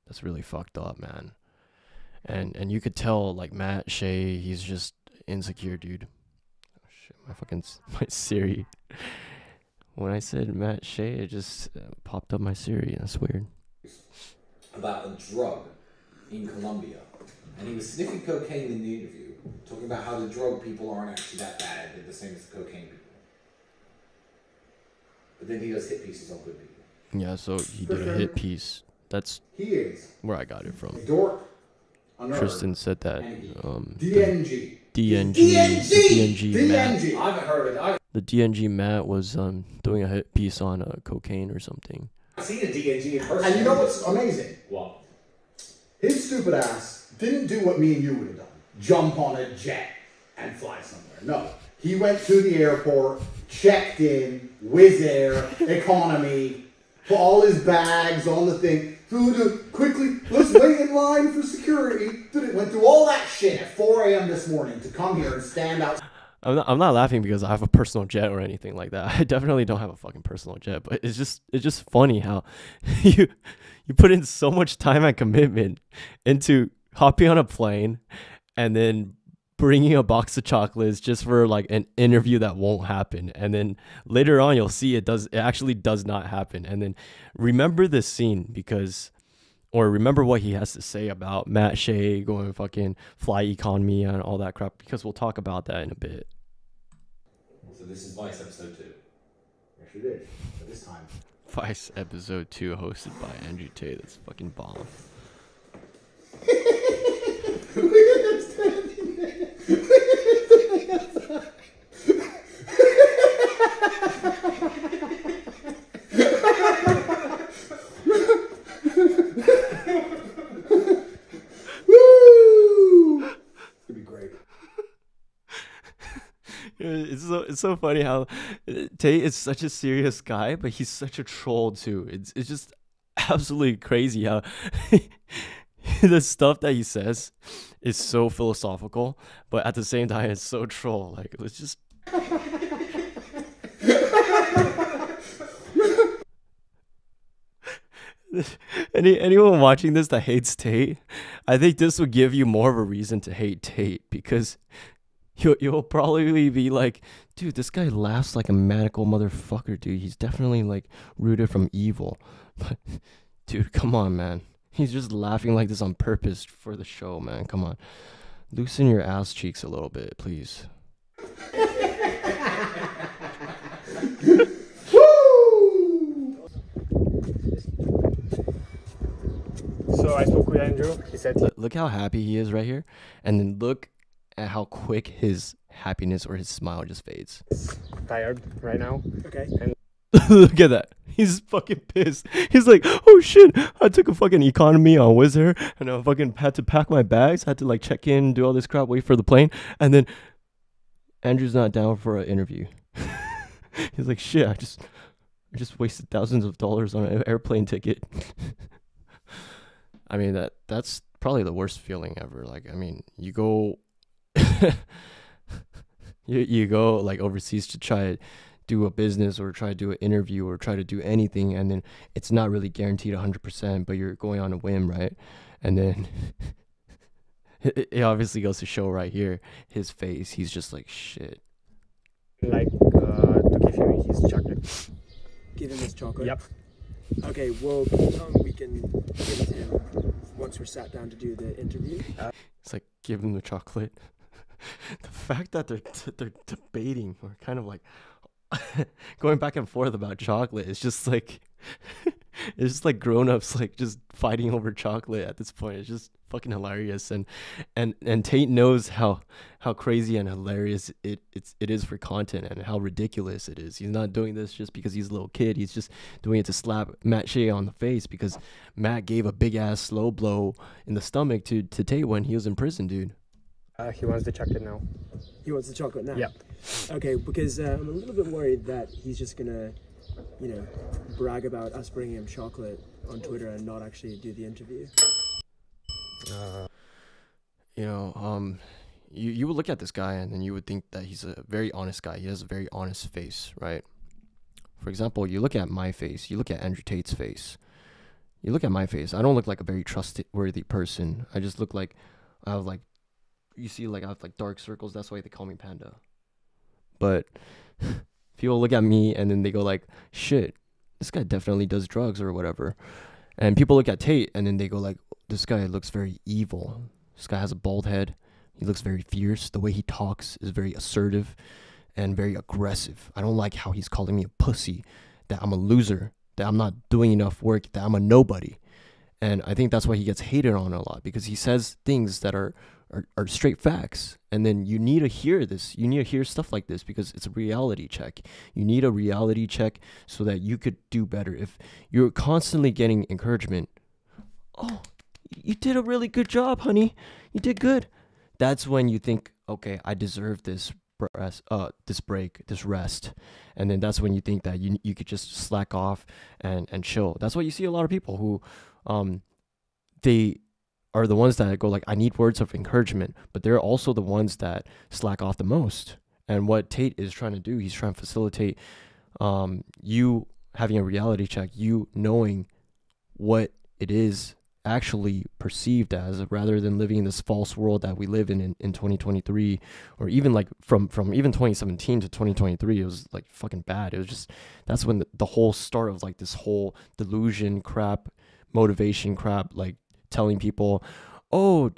That's really fucked up, man. And you could tell, like, Matt Shea, he's just insecure, dude. Oh shit, my Siri. When I said Matt Shea, it just popped up my Siri. That's weird. About a drug in Colombia, and he was sniffing cocaine in the interview, talking about how the drug people aren't actually that bad, they're the same as the cocaine people. But then he does hit pieces on good people. Yeah, so he did a hit piece. That's where I got it from. A dork, a nerd, Tristan said that. DNG. DNG Matt. I haven't heard of it. The DNG Matt was doing a hit piece on cocaine or something. I've seen a DNG in person. And you know what's amazing? What? His stupid ass didn't do what me and you would have done. Jump on a jet and fly somewhere. No. He went to the airport, checked in, Wizz Air, economy, put all his bags on the thing, quickly, let's wait in line for security. Went through all that shit at 4 a.m. this morning to come here and stand out. I'm not laughing because I have a personal jet or anything like that. I definitely don't have a fucking personal jet, but it's just funny how you put in so much time and commitment into hopping on a plane and then bringing a box of chocolates just for like an interview that won't happen, and then later on you'll see it actually does not happen. And then remember this scene, or remember what he has to say about Matt Shea going fucking fly economy and all that crap, because we'll talk about that in a bit. So this is Vice episode 2. Yes, it is. But this time, Vice episode 2, hosted by Andrew Tate. That's fucking bomb. It's so funny how Tate is such a serious guy, but he's such a troll too. It's just absolutely crazy how the stuff that he says is so philosophical, but at the same time it's so troll. Like, let's just anyone watching this that hates Tate, I think this would give you more of a reason to hate Tate, because you'll probably be like, dude, this guy laughs like a maniacal motherfucker, dude. He's definitely like rooted from evil. But dude, come on, man. He's just laughing like this on purpose for the show, man. Come on. Loosen your ass cheeks a little bit, please. So I spoke with Andrew. He said, Look how happy he is right here. And then look at how quick his happiness or his smile just fades. tired right now. Okay. And look at that. He's fucking pissed. He's like, oh shit, I took a fucking economy on Wizz Air and I fucking had to pack my bags, had to like check in, do all this crap, wait for the plane, and then Andrew's not down for an interview. He's like, shit, I just wasted thousands of dollars on an airplane ticket. I mean, that's probably the worst feeling ever. Like, I mean, you go you go like overseas to try do a business or try to do an interview or try to do anything, and then it's not really guaranteed 100%, but you're going on a whim, right? And then it obviously goes to show right here his face. He's just like, shit. Like to give him his chocolate. Give him his chocolate? Yep. Okay, well, we can give it to him once we're sat down to do the interview. It's like, give him the chocolate. The fact that they're debating or kind of like going back and forth about chocolate is just like it's just like grown-ups like just fighting over chocolate at this point. It's just fucking hilarious, and Tate knows how crazy and hilarious it is for content and how ridiculous it is. He's not doing this just because he's a little kid. He's just doing it to slap Matt Shea on the face because Matt gave a big ass slow blow in the stomach to Tate when he was in prison, dude. He wants the chocolate now. He wants the chocolate now? Yep. Okay, because I'm a little bit worried that he's just gonna, brag about us bringing him chocolate on Twitter and not actually do the interview. You would look at this guy and then you would think that he's a very honest guy. He has a very honest face, right? For example, you look at my face, you look at Andrew Tate's face. You look at my face, I don't look like a very trustworthy person. I just look like I have like, you see, like I have like dark circles. That's why they call me Panda. But people look at me and then they go like, shit, this guy definitely does drugs or whatever. And people look at Tate and then they go like, this guy looks very evil. This guy has a bald head. He looks very fierce. The way he talks is very assertive and very aggressive. I don't like how he's calling me a pussy, that I'm a loser, that I'm not doing enough work, that I'm a nobody. And I think that's why he gets hated on a lot, because he says things that are straight facts. And then you need to hear this. You need to hear stuff like this because it's a reality check. You need a reality check so that you could do better. If you're constantly getting encouragement, oh, you did a really good job, honey. You did good. That's when you think, okay, I deserve this break, this rest. And then that's when you think that you could just slack off and chill. That's why you see a lot of people who they are the ones that go like, I need words of encouragement, but they're also the ones that slack off the most. And what Tate is trying to do, he's trying to facilitate you having a reality check, you knowing what it is actually perceived as, rather than living in this false world that we live in 2023, or even like from even 2017 to 2023, it was like fucking bad. It was just, that's when the whole start of like this whole delusion crap, motivation crap, like telling people, oh,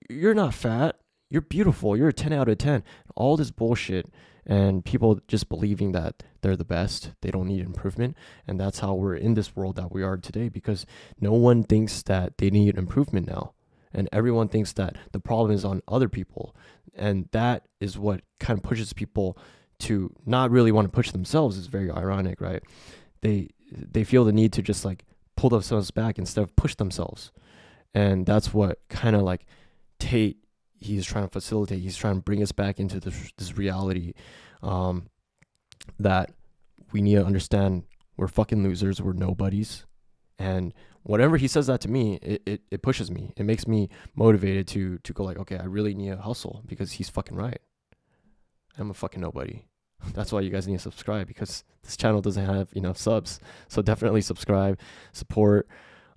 you're not fat, you're beautiful, you're a 10 out of 10, all this bullshit, and people just believing that they're the best, they don't need improvement. And that's how we're in this world that we are today, because no one thinks that they need improvement now, and everyone thinks that the problem is on other people. And that is what kind of pushes people to not really want to push themselves. Is very ironic, right? They feel the need to just like pull themselves back instead of push themselves. And that's what kind of like Tate, he's trying to facilitate. He's trying to bring us back into this reality that we need to understand we're fucking losers, we're nobodies. And whenever he says that to me, it pushes me. It makes me motivated to go like, okay, I really need to hustle, because he's fucking right. I'm a fucking nobody. That's why you guys need to subscribe, because this channel doesn't have enough subs. So definitely subscribe, support,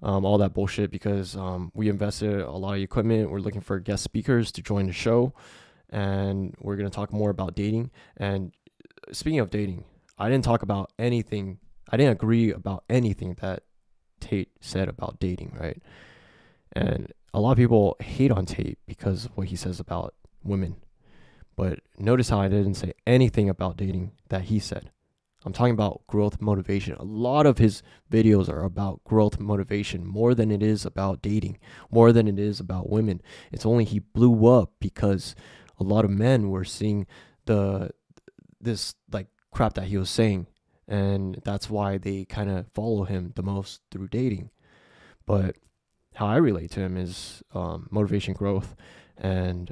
all that bullshit, because we invested a lot of equipment. We're looking for guest speakers to join the show, and we're going to talk more about dating. And speaking of dating, I didn't agree about anything that Tate said about dating, right? And a lot of people hate on Tate because of what he says about women. But notice how I didn't say anything about dating that he said. I'm talking about growth motivation. A lot of his videos are about growth motivation more than it is about dating, more than it is about women. It's only he blew up because a lot of men were seeing this like crap that he was saying, and that's why they kind of follow him the most through dating. But how I relate to him is motivation, growth, and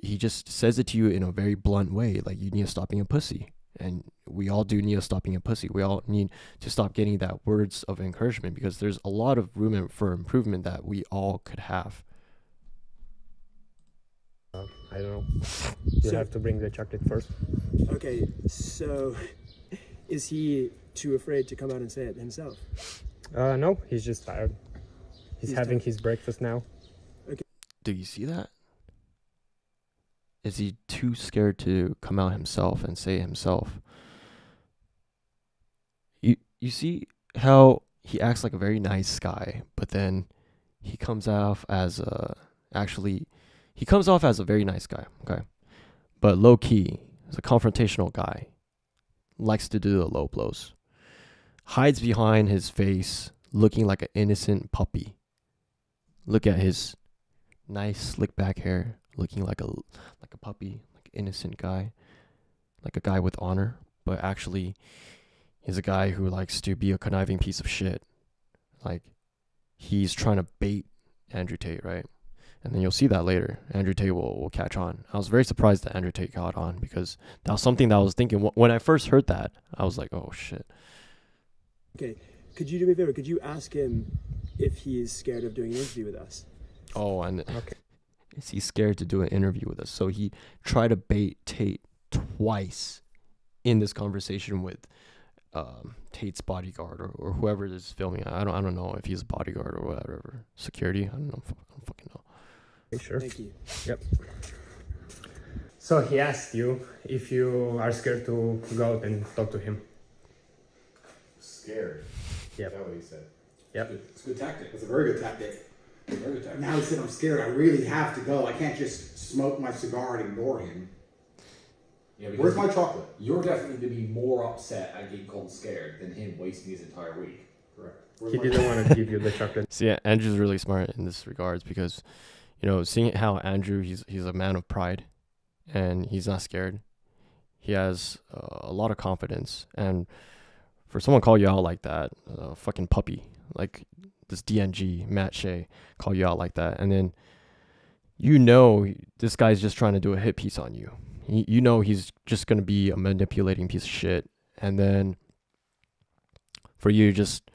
he just says it to you in a very blunt way, like you need to stop being a pussy. And we all do need to stop being a pussy. We all need to stop getting that words of encouragement, because there's a lot of room for improvement that we all could have. I don't know. You have to bring the chocolate first. Okay, so is he too afraid to come out and say it himself? No, he's just tired. He's having his breakfast now. Okay. Do you see that? Is he too scared to come out himself and say it himself? You see how he acts like a very nice guy, but then he comes off as a very nice guy, okay? But low key, he's a confrontational guy. Likes to do the low blows. Hides behind his face, looking like an innocent puppy. Look at his nice slick back hair, looking like a puppy, like an innocent guy, like a guy with honor, but actually he's a guy who likes to be a conniving piece of shit. Like, he's trying to bait Andrew Tate, right? And then you'll see that later. Andrew Tate will catch on. I was very surprised that Andrew Tate caught on, because that was something that I was thinking when I first heard that. I was like, oh shit. Okay, could you do me a favor? Could you ask him if he is scared of doing an interview with us? Oh, and okay. Is he scared to do an interview with us? So he tried to bait Tate twice in this conversation with Tate's bodyguard or whoever is filming. I don't know if he's a bodyguard or whatever. Security? I don't fucking know. Okay, sure. Thank you. Yep. So he asked you if you are scared to go out and talk to him. Scared? Yep. Is that what he said? Yep. It's a good tactic. It's a very good tactic. Very good tactic. Now he said I'm scared. I really have to go. I can't just smoke my cigar and ignore him. Yeah, where's my chocolate? You're definitely going to be more upset at getting called scared than him wasting his entire week. Correct. He didn't want to give you the chocolate. See, Andrew's really smart in this regards, because, seeing how Andrew, he's a man of pride, and he's not scared. He has a lot of confidence, and for someone to call you out like that, fucking puppy, like this DNG, MATT SHEA, call you out like that, and then this guy's just trying to do a hit piece on you. He's just going to be a manipulating piece of shit, and then for you just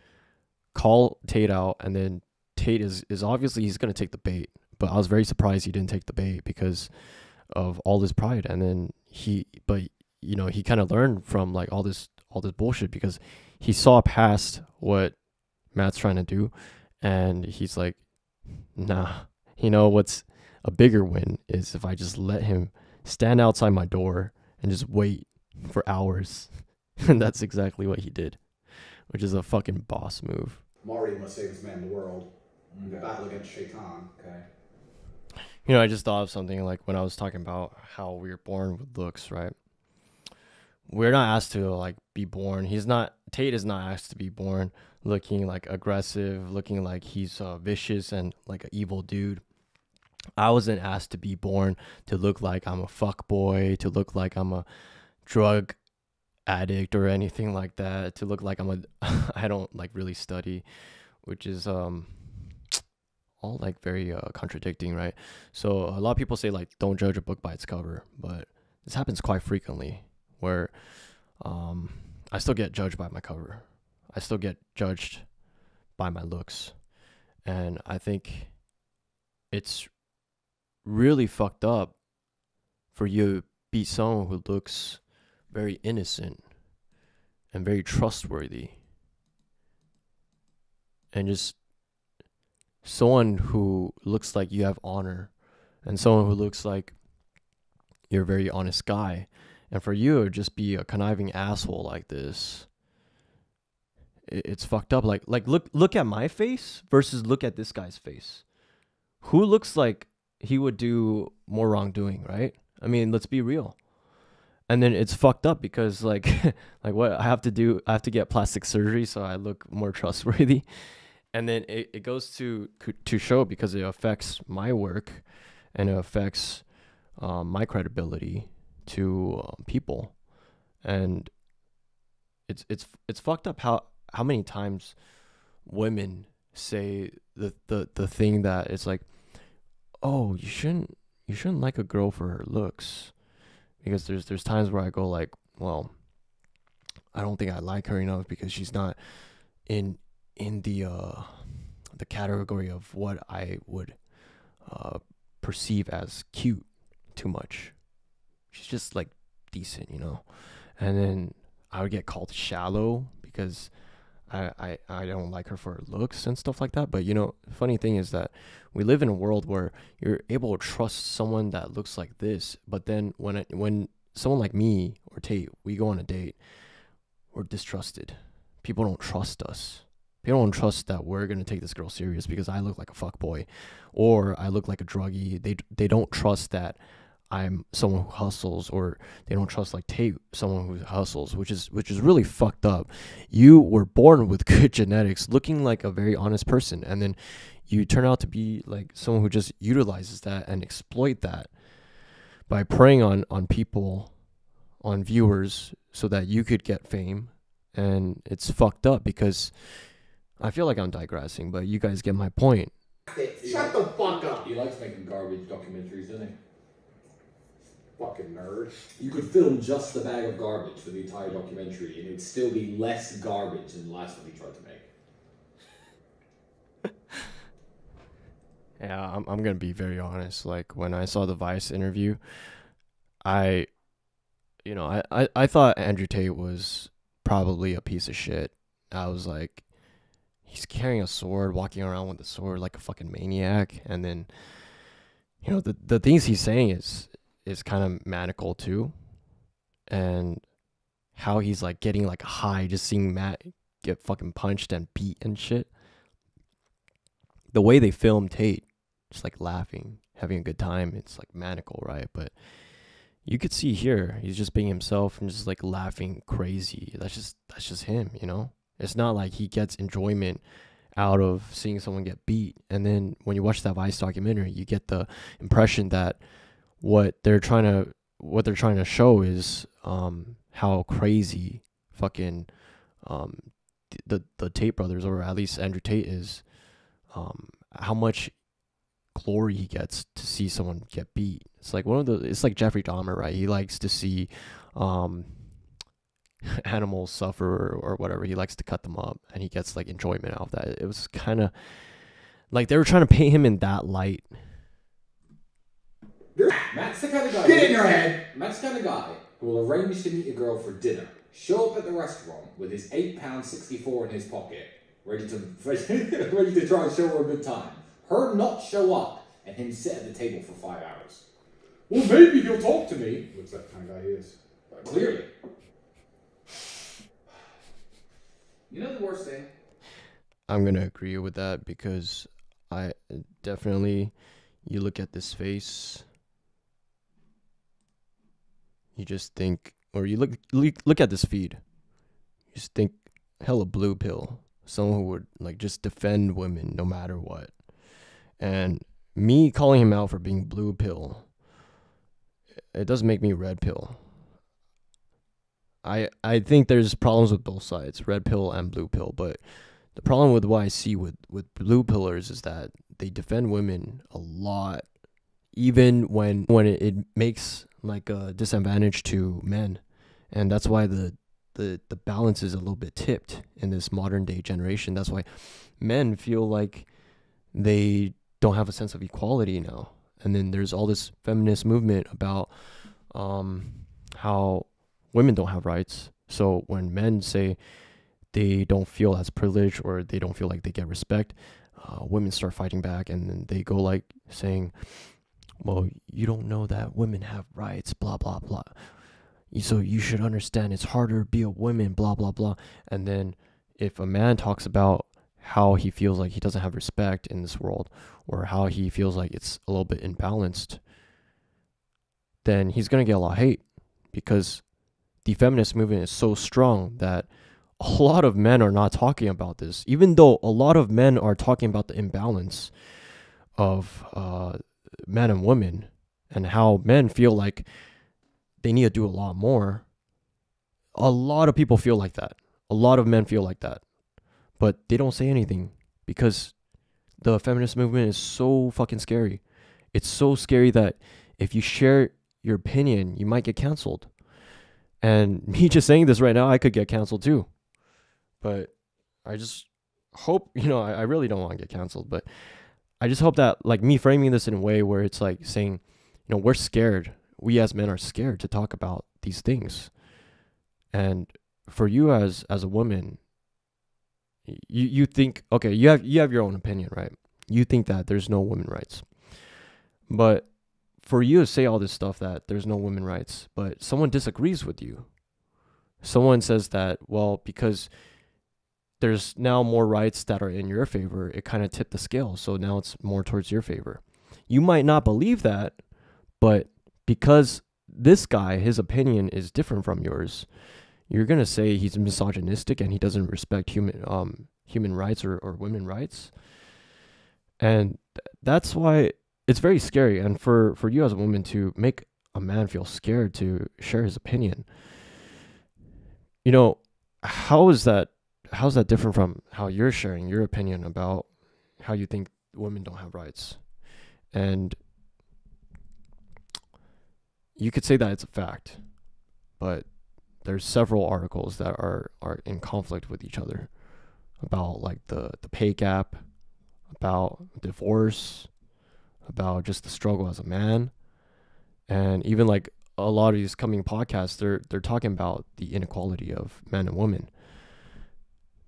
call Tate out, and then Tate is obviously he's going to take the bait, but I was very surprised he didn't take the bait because of all this pride, and then he kind of learned from like all this bullshit, because he saw past what Matt's trying to do, and he's like, nah, what's a bigger win is if I just let him stand outside my door and just wait for hours. And that's exactly what he did, which is a fucking boss move. I'm already the most famous man in the world. In the battle against Shaitan. Okay. I just thought of something, like when I was talking about how we were born with looks, right? We're not asked to like be born. Tate is not asked to be born looking like aggressive, looking like he's vicious and like an evil dude. I wasn't asked to be born to look like I'm a fuck boy, to look like I'm a drug addict or anything like that, to look like I don't like really study, which is all like very contradicting, right? So a lot of people say like don't judge a book by its cover, but this happens quite frequently where I still get judged by my cover. I still get judged by my looks. And I think it's really fucked up for you to be someone who looks very innocent and very trustworthy, and just someone who looks like you have honor and someone who looks like you're a very honest guy. And for you to just be a conniving asshole like this, it's fucked up. Like look at my face versus look at this guy's face. Who looks like he would do more wrongdoing, right? I mean, let's be real. And then it's fucked up because like what I have to do, I have to get plastic surgery so I look more trustworthy. And then it goes to show because it affects my work and it affects my credibility to people. And it's fucked up how many times women say the thing that it's like, oh, you shouldn't like a girl for her looks. Because there's times where I go like, well, I don't think I like her enough because she's not in the category of what I would perceive as cute too much. She's just like decent, you know. And then I would get called shallow because I don't like her for her looks and stuff like that. But you know, the funny thing is that we live in a world where you're able to trust someone that looks like this, but then when someone like me or Tate, we go on a date, we're distrusted. People don't trust us. People don't trust that we're gonna take this girl serious because I look like a fuckboy or I look like a druggie. They don't trust that I'm someone who hustles, or they don't trust like Tate, someone who hustles, which is really fucked up. You were born with good genetics, looking like a very honest person, and then you turn out to be like someone who just utilizes that and exploit that by preying on people, on viewers, so that you could get fame. And it's fucked up because I feel like I'm digressing, but you guys get my point. Shut the fuck up. He likes making garbage documentaries, doesn't he? Fucking nerd. You could film just the bag of garbage for the entire documentary and it'd still be less garbage than the last one he tried to make. Yeah, I'm gonna be very honest. Like when I saw the Vice interview, I thought Andrew Tate was probably a piece of shit. I was like, he's carrying a sword, walking around with a sword like a fucking maniac, and then you know the things he's saying is kind of maniacal too, and how he's like getting like high just seeing Matt get fucking punched and beat and shit. The way they film Tate, just like laughing, having a good time, it's like maniacal, right? But you could see here he's just being himself and just like laughing crazy. That's just him, you know. It's not like he gets enjoyment out of seeing someone get beat. And then when you watch that Vice documentary, you get the impression that what they're trying to show is how crazy fucking the Tate brothers, or at least Andrew Tate, is, how much glory he gets to see someone get beat. It's like it's like Jeffrey Dahmer, right? He likes to see animals suffer or whatever. He likes to cut them up and he gets like enjoyment out of that. It was kind of like they were trying to paint him in that light. Matt's the kind of guy. Get in your head. Matt's the kind of guy who will arrange to meet a girl for dinner, show up at the restaurant with his £8.64 in his pocket, ready to try and show her a good time. Her not show up, and him sit at the table for 5 hours. Well, maybe he'll talk to me. Looks like the kind of guy he is. Clearly. You know the worst thing? I'm gonna agree with that because I definitely, you look at this face, you just think, or you look at this feed, you just think hella blue pill, someone who would like just defend women no matter what. And me calling him out for being blue pill, it doesn't make me red pill. I think there's problems with both sides, red pill and blue pill, but the problem with what I see with blue pillars is that they defend women a lot, even when it makes like a disadvantage to men. And that's why the balance is a little bit tipped in this modern day generation. That's why men feel like they don't have a sense of equality now. And then there's all this feminist movement about how women don't have rights. So when men say they don't feel as privileged or they don't feel like they get respect, women start fighting back, and then they go like saying, well, you don't know that women have rights, blah, blah, blah. So you should understand it's harder to be a woman, blah, blah, blah. And then if a man talks about how he feels like he doesn't have respect in this world, or how he feels like it's a little bit imbalanced, then he's going to get a lot of hate, because the feminist movement is so strong that a lot of men are not talking about this, even though a lot of men are talking about the imbalance of men and women, and how men feel like they need to do a lot more. A lot of people feel like that. A lot of men feel like that. But they don't say anything, because the feminist movement is so fucking scary. It's so scary that if you share your opinion, you might get canceled. And me just saying this right now, I could get canceled too. But I just hope, I really don't want to get canceled, but I just hope that, like, me framing this in a way where it's like saying, we're scared. We as men are scared to talk about these things. And for you as a woman, you think, okay, you have your own opinion, right? You think that there's no women's rights. But for you to say all this stuff that there's no women's rights, but someone disagrees with you. Someone says that, well, because there's now more rights that are in your favor, it kind of tipped the scale. So now it's more towards your favor. You might not believe that, but because this guy, his opinion is different from yours, you're going to say he's misogynistic and he doesn't respect human rights or women's rights. And that's why it's very scary. And for you as a woman to make a man feel scared to share his opinion, how's that different from how you're sharing your opinion about how you think women don't have rights? And you could say that it's a fact, but there's several articles that are in conflict with each other about, like, the pay gap, about divorce, about just the struggle as a man. And even, like, a lot of these coming podcasts, they're talking about the inequality of men and women,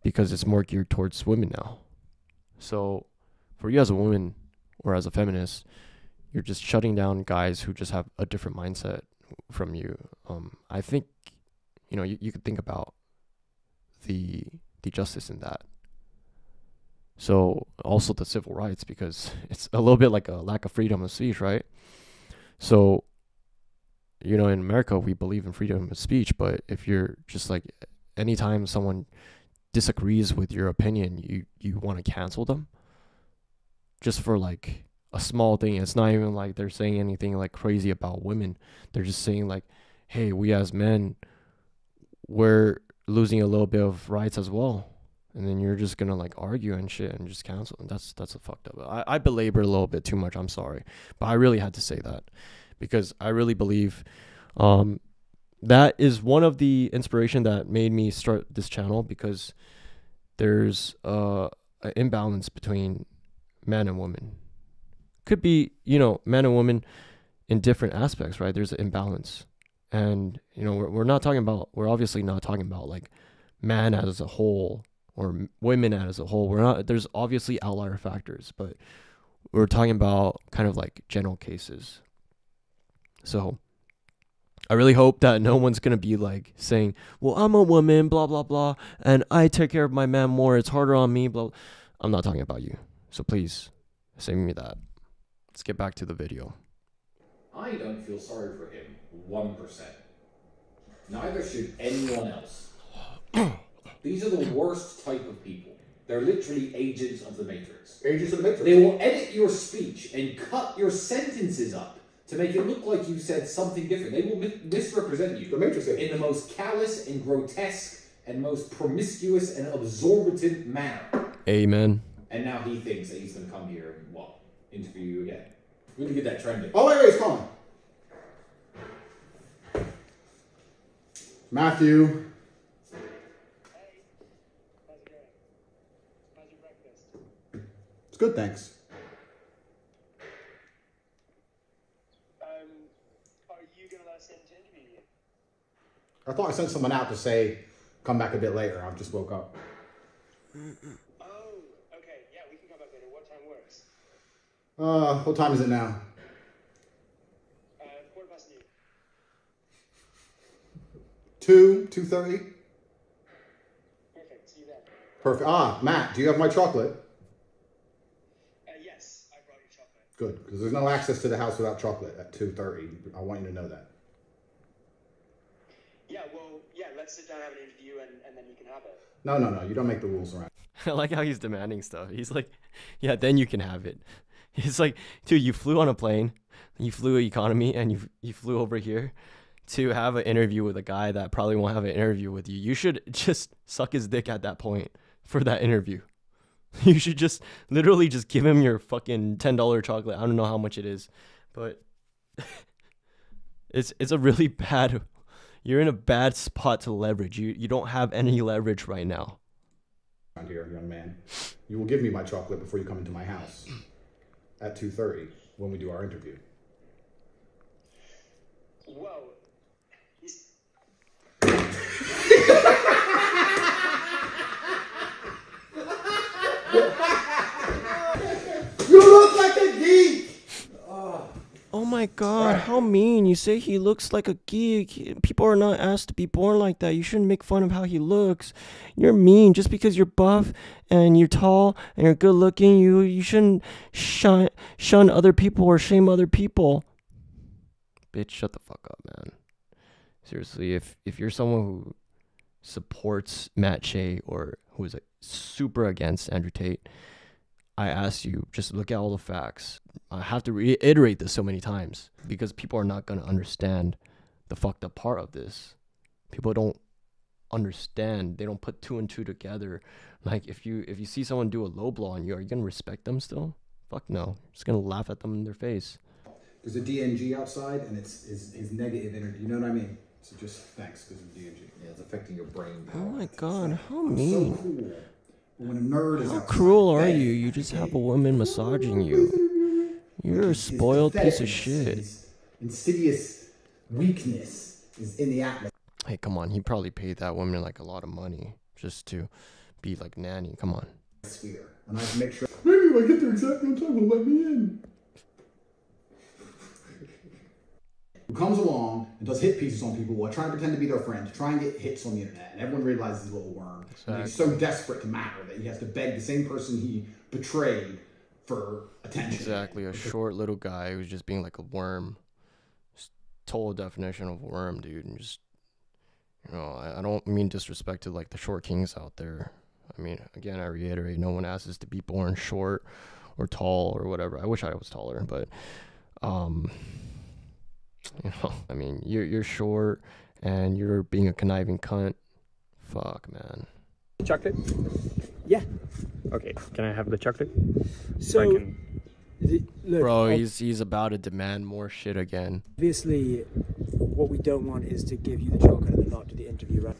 because it's more geared towards women now. So for you as a woman or as a feminist, you're just shutting down guys who just have a different mindset from you. I think, you could think about the justice in that. So also the civil rights, because it's a little bit like a lack of freedom of speech, right? So, in America, we believe in freedom of speech, but if you're just like, anytime someone disagrees with your opinion, you want to cancel them just for, like, a small thing. It's not even like they're saying anything like crazy about women. They're just saying, like, hey, we as men, we're losing a little bit of rights as well. And then you're just gonna, like, argue and shit and just cancel. And that's a fucked up. I belabor a little bit too much, I'm sorry, but I really had to say that, because I really believe that is one of the inspiration that made me start this channel, because there's an imbalance between men and women. Could be, men and women in different aspects, right? There's an imbalance. And, we're obviously not talking about, like, man as a whole or women as a whole. There's obviously outlier factors, but we're talking about kind of like general cases. So I really hope that no one's going to be like saying, well, I'm a woman, blah, blah, blah, and I take care of my man more. It's harder on me, blah. I'm not talking about you. So please save me that. Let's get back to the video. I don't feel sorry for him 1%. Neither should anyone else. These are the worst type of people. They're literally agents of the Matrix. Agents of the Matrix. They will edit your speech and cut your sentences up to make it look like you said something different. They will misrepresent you. The Matrix in the most callous and grotesque and most promiscuous and absorbent manner. Amen. And now he thinks that he's going to come here and, interview you again. We're going to get that trending. Oh, wait, it's calling. Matthew. It's good, thanks. Are you going to let us in to interview you? I thought I sent someone out to say, come back a bit later. I just woke up. Oh, okay. Yeah, we can come back later. What time works? What time is it now? 2:30? Perfect. See you then. Perfect. Ah, Matt, do you have my chocolate? Yes, I brought your chocolate. Good, because there's no access to the house without chocolate at 2:30. I want you to know that. Yeah, well, yeah, let's sit down and have an interview and then you can have it. No. You don't make the rules around. I like how he's demanding stuff. He's like, yeah, then you can have it. He's like, dude, you flew on a plane, you flew economy, and you flew over here to have an interview with a guy that probably won't have an interview with you. You should just suck his dick at that point for that interview. You should just literally just give him your fucking $10 chocolate. I don't know how much it is, but it's a really bad. You're in a bad spot to leverage. You don't have any leverage right now. Around here, young man, you will give me my chocolate before you come into my house at 2:30 when we do our interview. Whoa. He's... You look like a geek! Oh my god, how mean. You say he looks like a geek. People are not asked to be born like that. You shouldn't make fun of how he looks. You're mean. Just because you're buff and you're tall and you're good looking, you shouldn't shun other people or shame other people. Bitch, shut the fuck up, man. Seriously, if you're someone who supports Matt Shea or who is like super against Andrew Tate, I ask you, just look at all the facts. I have to reiterate this so many times because people are not going to understand the fucked up part of this. People don't understand. They don't put two and two together. Like, if you see someone do a low blow on you, are you going to respect them still? Fuck no. You're just going to laugh at them in their face. There's a DNG outside, and it's his negative energy. You know what I mean? So just thanks, because of DNG. Yeah, it's affecting your brain power. Oh my god, how mean. So cool. When a nerd is How outside, cruel are you? You just have a woman massaging you. You're a spoiled piece of shit. His insidious weakness is in the atmosphere. Hey, come on. He probably paid that woman like a lot of money just to be like nanny. Come on. And I have to make sure. Maybe if I get there exactly on time, they'll let me in. Who comes along and does hit pieces on people while trying to pretend to be their friend, to try and get hits on the internet, and everyone realizes he's a little worm. Exactly. And he's so desperate to matter that he has to beg the same person he betrayed for attention. Exactly, a short little guy who's just being like a worm. Just total definition of worm, dude. And just, you know, I don't mean disrespect to like the short kings out there. I mean, again, I reiterate, no one asks us to be born short or tall or whatever. I wish I was taller, but you know, I mean, you're short and you're being a conniving cunt. Fuck, man. Chocolate? Yeah. Okay, can I have the chocolate? So, look, bro, he's about to demand more shit again. Obviously, what we don't want is to give you the chocolate and not do the interview, right?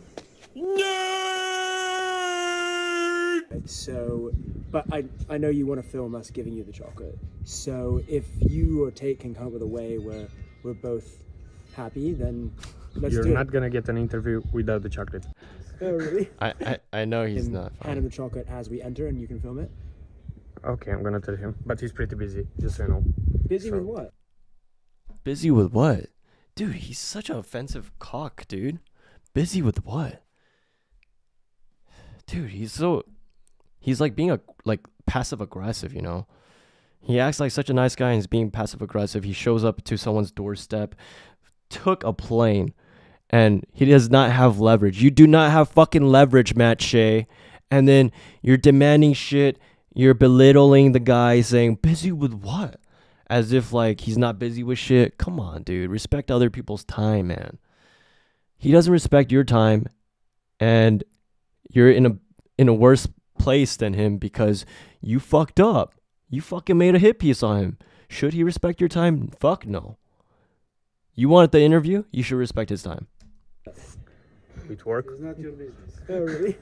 So, but I know you want to film us giving you the chocolate. So if you or Tate can come up with a way where we're both happy, then let's do it. You're not gonna get an interview without the chocolate. Oh, really? I know he's not. Hand him the chocolate as we enter, and you can film it. Okay, I'm gonna tell him, but he's pretty busy, just so you know. Busy with what? Busy with what? Dude, he's such an offensive cock, dude. Busy with what? Dude, he's like being passive aggressive, you know? He acts like such a nice guy and he's being passive aggressive. He shows up to someone's doorstep, took a plane, and he does not have leverage. You do not have fucking leverage, Matt Shea. And then you're demanding shit. You're belittling the guy, saying, busy with what? As if like he's not busy with shit. Come on, dude. Respect other people's time, man. He doesn't respect your time, and you're in a worse place than him because you fucked up. You fucking made a hit piece on him. Should he respect your time? Fuck no. You wanted the interview? You should respect his time. It work? It's not your business. Oh, really?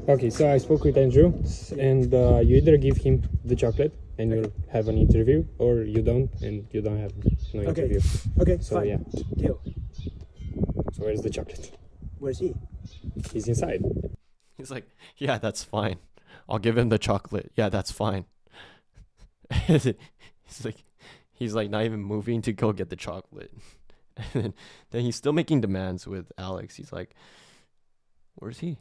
Okay, so I spoke with Andrew, and you either give him the chocolate and you'll have an interview, or you don't, and you don't have no interview. Okay, so fine. Yeah. Deal. So where's the chocolate? Where's he? He's inside. He's like, yeah, that's fine. I'll give him the chocolate. Yeah, that's fine. He's like not even moving to go get the chocolate. And then he's still making demands with Alex. He's like, where's he?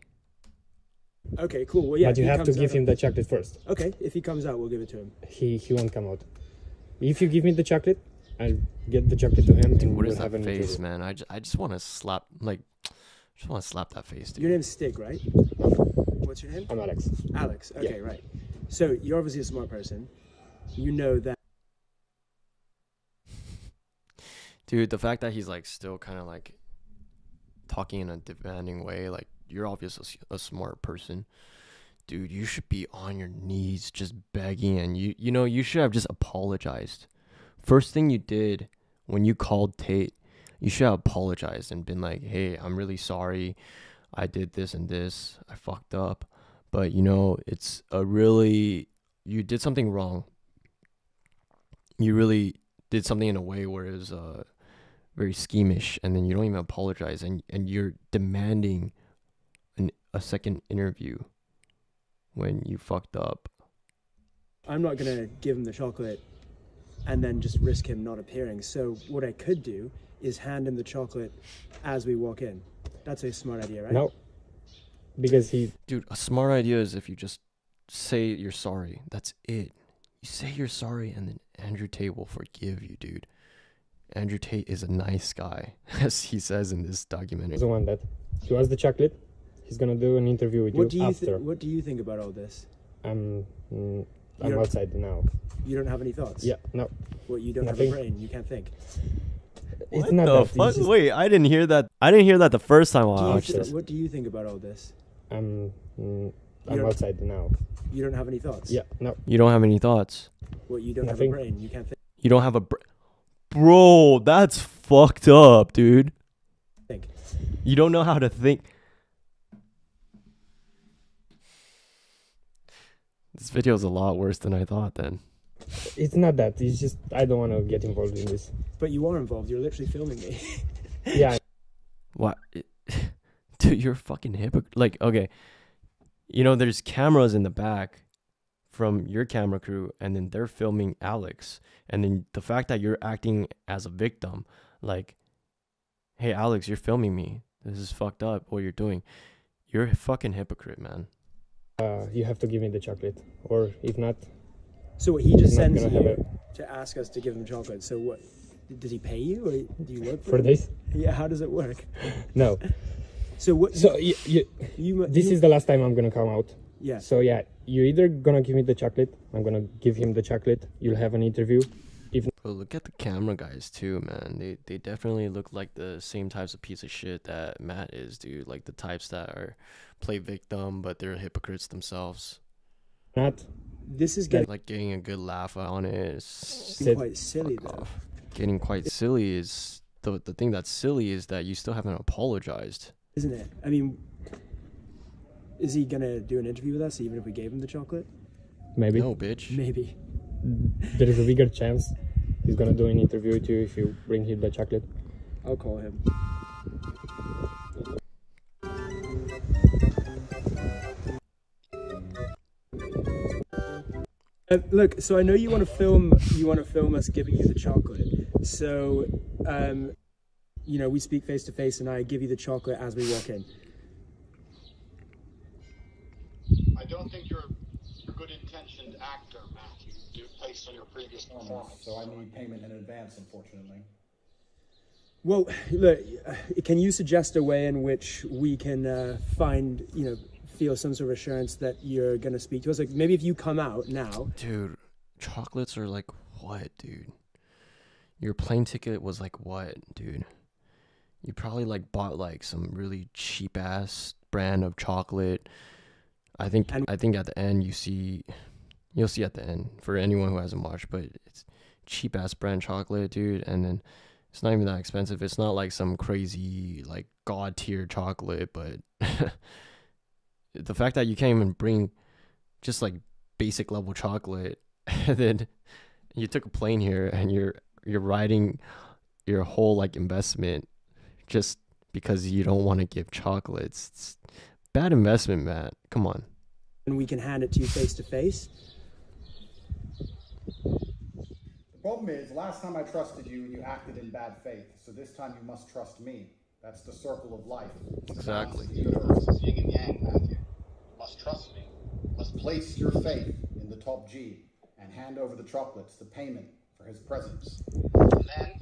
Okay, cool. Well, yeah, but you have to give him the chocolate first. Okay, if he comes out, we'll give it to him. He won't come out. If you give me the chocolate, I'll get the chocolate to him. Dude, and what we'll is that have face, man? I just want to slap, like, just want to slap that face, dude. Your name's Stig, right? What's your name? I'm Alex. Alex. Okay, Yeah. right. So you're obviously a smart person. You know that. Dude, the fact that he's like still kind of like talking in a demanding way, like you're obviously a smart person. Dude, you should be on your knees just begging, and you know, you should have just apologized. First thing you did when you called Tate, you should have apologized and been like, hey, I'm really sorry. I did this and this. I fucked up. But, you know, it's a really, you did something wrong. You really did something in a way where it was very schemish, and then you don't even apologize, and you're demanding a second interview when you fucked up. I'm not going to give him the chocolate and then just risk him not appearing. So what I could do is hand him the chocolate as we walk in. That's a smart idea, right? No. Because he... Dude, a smart idea is if you just say you're sorry. That's it. You say you're sorry, and then Andrew Tate will forgive you, dude. Andrew Tate is a nice guy, as he says in this documentary. The one that he wants the chocolate. He's gonna do an interview with you after. What do you think about all this? I'm outside now. You don't have any thoughts? Yeah, no. What, you don't have a brain? You can't think? It's not the that. fuck? Wait, I didn't hear that. I didn't hear that the first time I watched this. What do you think about all this? I'm outside now. You don't have any thoughts? Yeah, no. You don't have any thoughts. What, you don't have a brain? You can't think? You don't have a brain? Bro, that's fucked up, dude. Think. You don't know how to think. This video is a lot worse than I thought then. It's not that. It's just I don't want to get involved in this. But you are involved. You're literally filming me. Yeah. What? Dude, you're a fucking hypocrite. Like, okay. You know, there's cameras in the back from your camera crew, and then they're filming Alex. And then the fact that you're acting as a victim, like, hey, Alex, you're filming me. This is fucked up what you're doing. You're a fucking hypocrite, man. You have to give me the chocolate. Or if not... So what, he just sends you to ask us to give him chocolate. So what, did he pay you, or do you work for this? Yeah, how does it work? No. So what? So this is the last time I'm gonna come out. Yeah. So yeah, you're either gonna give me the chocolate, I'm gonna give him the chocolate, you'll have an interview. If Bro, look at the camera guys too, man. They definitely look like the same types of piece of shit that Matt is, dude. Like the types that are play victim, but they're hypocrites themselves. Not. This is like getting a good laugh on it. It's quite silly though. Getting quite silly is the thing that's silly is that you still haven't apologized. Isn't it? I mean, is he gonna do an interview with us even if we gave him the chocolate? Maybe. No, bitch. Maybe. There is a bigger chance he's gonna do an interview with you if you bring him the chocolate. I'll call him. Look, so I know you want to film. You want to film us giving you the chocolate. So, you know, we speak face to face, and I give you the chocolate as we walk in. I don't think you're a good-intentioned actor, Matthew, based on your previous performance. So I need payment in advance, unfortunately. Well, look, can you suggest a way in which we can find, you know, feel some sort of assurance that you're going to speak to us? Like, maybe if you come out now. Dude, chocolates are like what, dude? Your plane ticket was like what, dude? You probably like bought like some really cheap ass brand of chocolate. I think at the end you'll see at the end for anyone who hasn't watched, but it's cheap ass brand chocolate, dude, and then it's not even that expensive. It's not like some crazy like god tier chocolate, but the fact that you can't even bring just like basic level chocolate, and then you took a plane here and you're riding your whole like investment just because you don't want to give chocolates. It's bad investment, Matt. Come on. And we can hand it to you face to face. The Problem is, last time I trusted you and you acted in bad faith, so this time you must trust me. That's the circle of life. Exactly. The universe is yin and yang, Matthew. You must trust me. You must place your faith in the top G and hand over the chocolates, the payment for his presence. And then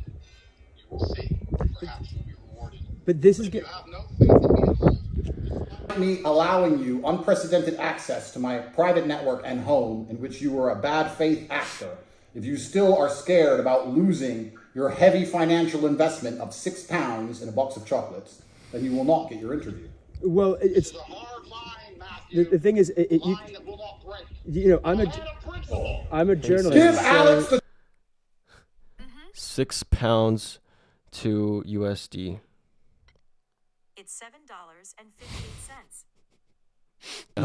you will see. Perhaps you'll be rewarded. But this is good. You have no faith in me at all. Me allowing you unprecedented access to my private network and home in which you were a bad faith actor. If you still are scared about losing your heavy financial investment of £6 in a box of chocolates, then you will not get your interview. Well, it's a hard line, Matthew. The thing is, you know, I'm a journalist. Give Alex the £6 to USD. It's $7.58.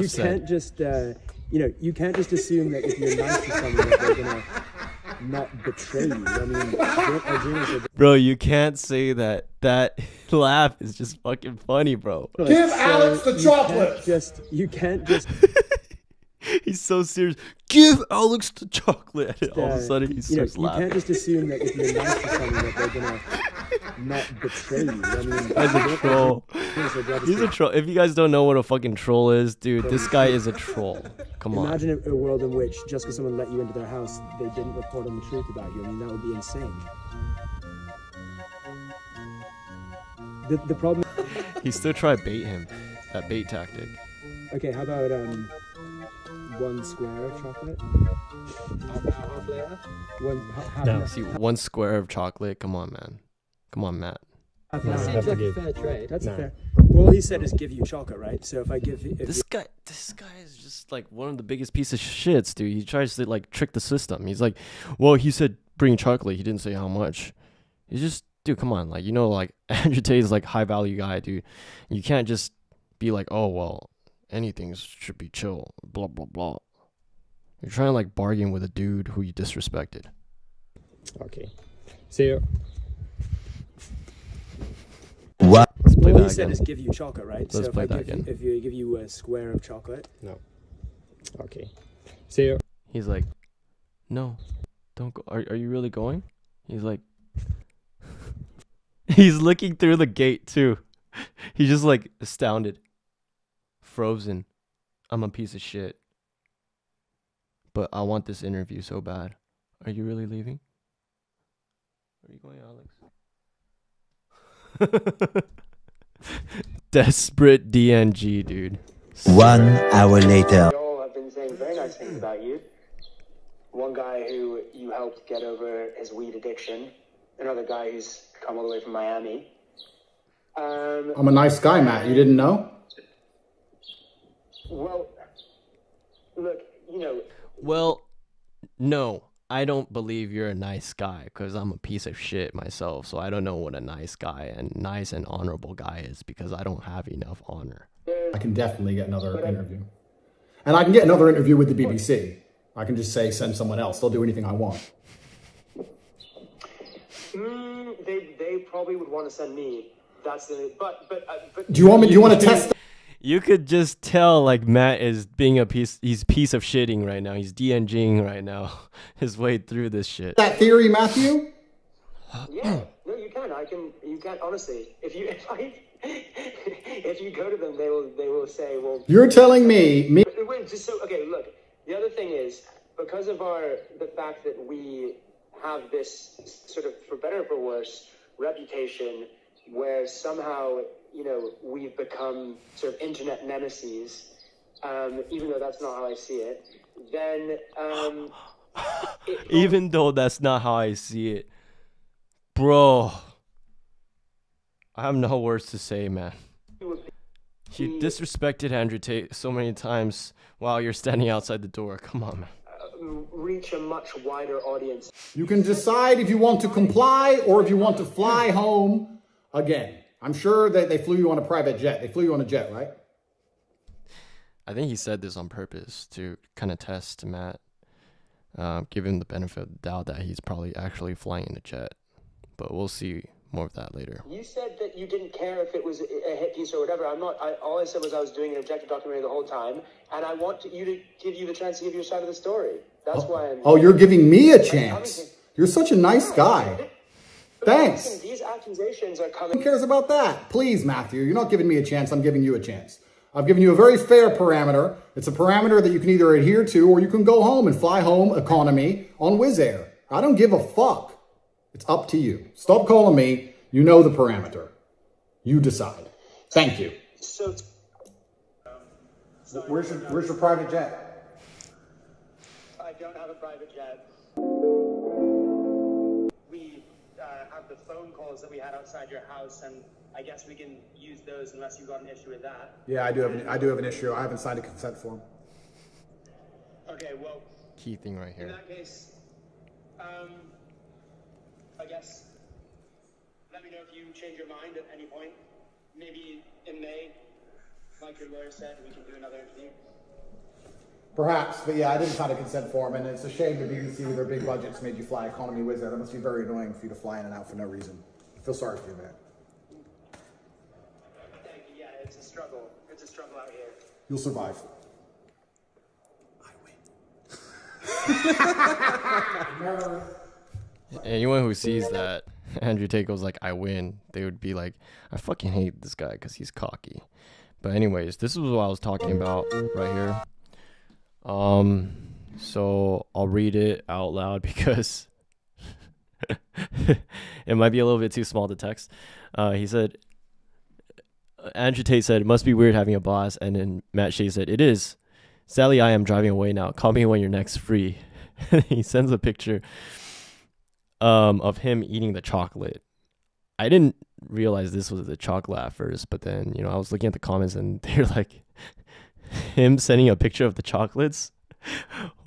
You can't just, you know, you can't just assume that if you're nice to someone that they're gonna not betray you. I mean, bro, you can't say that. That laugh is just fucking funny, bro. Give Alex the chocolate. You can't just. He's so serious. Give Alex the chocolate. All of a sudden, he starts laughing. You can't just assume that if you're nice to someone that they're gonna not betray you. I mean, that's a troll. He's a troll. If you guys don't know what a fucking troll is, dude, this guy is a troll. Come on. Imagine a world in which just because someone let you into their house, they didn't report on the truth about you. I mean, that would be insane. The problem. He still tried to bait him. That bait tactic. Okay, how about 1 square of chocolate? Half later? No. See, 1 square of chocolate. Come on, man. Come on, Matt. That seems like a fair trade. That's fair. Well, he said is give you chocolate, right? So if I give you... This guy is just like one of the biggest pieces of shits, dude. He tries to like trick the system. He's like, well, he said bring chocolate. He didn't say how much. He's just, dude, come on. Like, you know, like Andrew Tate is like high value guy, dude. You can't just be like, oh, well, anything should be chill, blah, blah, blah. You're trying to like bargain with a dude who you disrespected. Okay. See you. What? Let's play All that he said again. is give you chocolate, right? Let's so play if that again. If you give you a square of chocolate. No. Okay. See you. He's like, no, don't go. Are you really going? He's like, he's looking through the gate too. He's just like astounded, frozen. I'm a piece of shit. But I want this interview so bad. Are you really leaving? Where are you going, Alex? Desperate DNG, dude. 1 hour later. They all have been saying very nice things about you. One guy who you helped get over his weed addiction. Another guy who's come all the way from Miami. I'm a nice guy, Matt. You didn't know? Well, look, you know... Well, no. I don't believe you're a nice guy because I'm a piece of shit myself. So I don't know what a nice guy and nice and honorable guy is because I don't have enough honor. I can definitely get another interview. And I can get another interview with the BBC. I can just say, send someone else. They'll do anything I want. They probably would want to send me. That's the... But do you want to test... You could just tell, like, Matt is being he's piece of shitting right now. He's DNGing right now. His way through this shit. That theory, Matthew? Yeah, no, you can. You can, honestly. If you go to them, they will say, well... You're telling me... Wait, just so, okay, look. The other thing is, because of the fact that we have this sort of, for better or for worse, reputation where somehow... you know, we've become sort of internet nemesis, even though that's not how I see it, then... even though that's not how I see it. Bro. I have no words to say, man. You disrespected Andrew Tate so many times while you're standing outside the door. Come on, man. Reach a much wider audience. You can decide if you want to comply or if you want to fly home again. I'm sure that they flew you on a private jet. They flew you on a jet, right? I think he said this on purpose to kind of test Matt, give him the benefit of the doubt that he's probably actually flying in a jet. But we'll see more of that later. You said that you didn't care if it was a hit piece or whatever. All I said was I was doing an objective documentary the whole time, and I want you to give you the chance to give your side of the story. That's why I'm... Oh, you're giving me a chance. You're such a nice guy. Thanks. These accusations are coming. Who cares about that? Please, Matthew, you're not giving me a chance. I'm giving you a chance. I've given you a very fair parameter. It's a parameter that you can either adhere to or you can go home and fly home economy on Wizz Air. I don't give a fuck. It's up to you. Stop calling me. You know the parameter. You decide. Thank you. So Where's your private jet? I don't have a private jet. We have the phone calls that we had outside your house, and I guess we can use those unless you've got an issue with that. Yeah, I do have an issue. I haven't signed a consent form. Okay, well, Key thing right in here. that case, I guess let me know if you change your mind at any point. Maybe in May, like your lawyer said, we can do another interview. Perhaps, but yeah, I didn't sign a consent form, and it's a shame the BBC with their big budgets made you fly economy Wizz Air. That must be very annoying for you to fly in and out for no reason. I feel sorry for you, man. Thank you. Yeah, it's a struggle. It's a struggle out here. You'll survive. Anyone who sees that Andrew Tate goes like, I win, they would be like, I fucking hate this guy because he's cocky. But anyways, this is what I was talking about right here. So I'll read it out loud because it might be a little bit too small to text. He said, Andrew Tate said, it must be weird having a boss. And then Matt Shea said, it is. Sally, I am driving away now. Call me when you're next free. He sends a picture of him eating the chocolate. I didn't realize this was the chocolate at first, but then, you know, I was looking at the comments and they're like, him sending a picture of the chocolates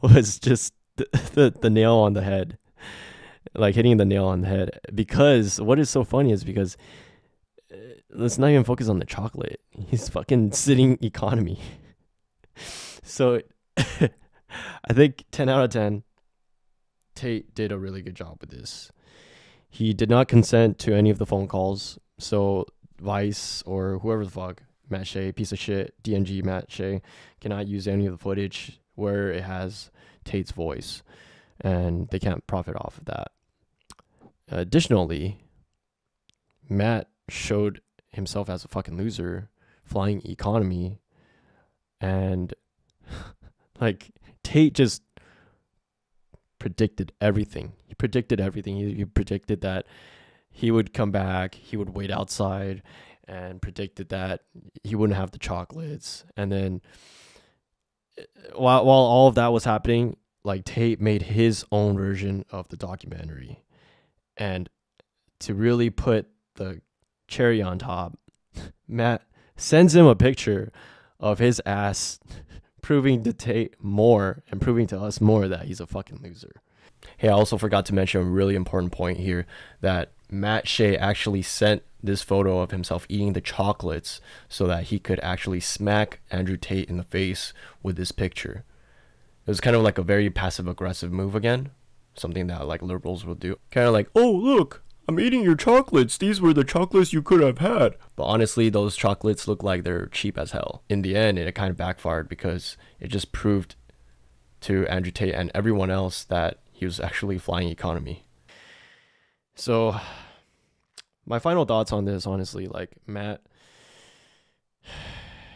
was just the nail on the head, like hitting the nail on the head. Because what is so funny is because let's not even focus on the chocolate. He's fucking sitting economy. So I think 10 out of 10, Tate did a really good job with this. He did not consent to any of the phone calls. So Vice or whoever the fuck, Matt Shea, piece of shit, DNG Matt Shea, cannot use any of the footage where it has Tate's voice. And they can't profit off of that. Additionally, Matt showed himself as a fucking loser flying economy. And like Tate just predicted everything. He predicted everything. He predicted that he would come back, he would wait outside, and predicted that he wouldn't have the chocolates. And then while all of that was happening, like Tate made his own version of the documentary. And to really put the cherry on top, Matt sends him a picture of his ass proving to Tate more and proving to us more that he's a fucking loser. Hey, I also forgot to mention a really important point here, that Matt Shea actually sent this photo of himself eating the chocolates so that he could actually smack Andrew Tate in the face with this picture. It was kind of like a very passive-aggressive move again, something that like liberals will do. Kind of like, oh, look, I'm eating your chocolates. These were the chocolates you could have had. But honestly, those chocolates look like they're cheap as hell. In the end, it kind of backfired because it just proved to Andrew Tate and everyone else that he was actually flying economy. So my final thoughts on this, honestly, like, Matt,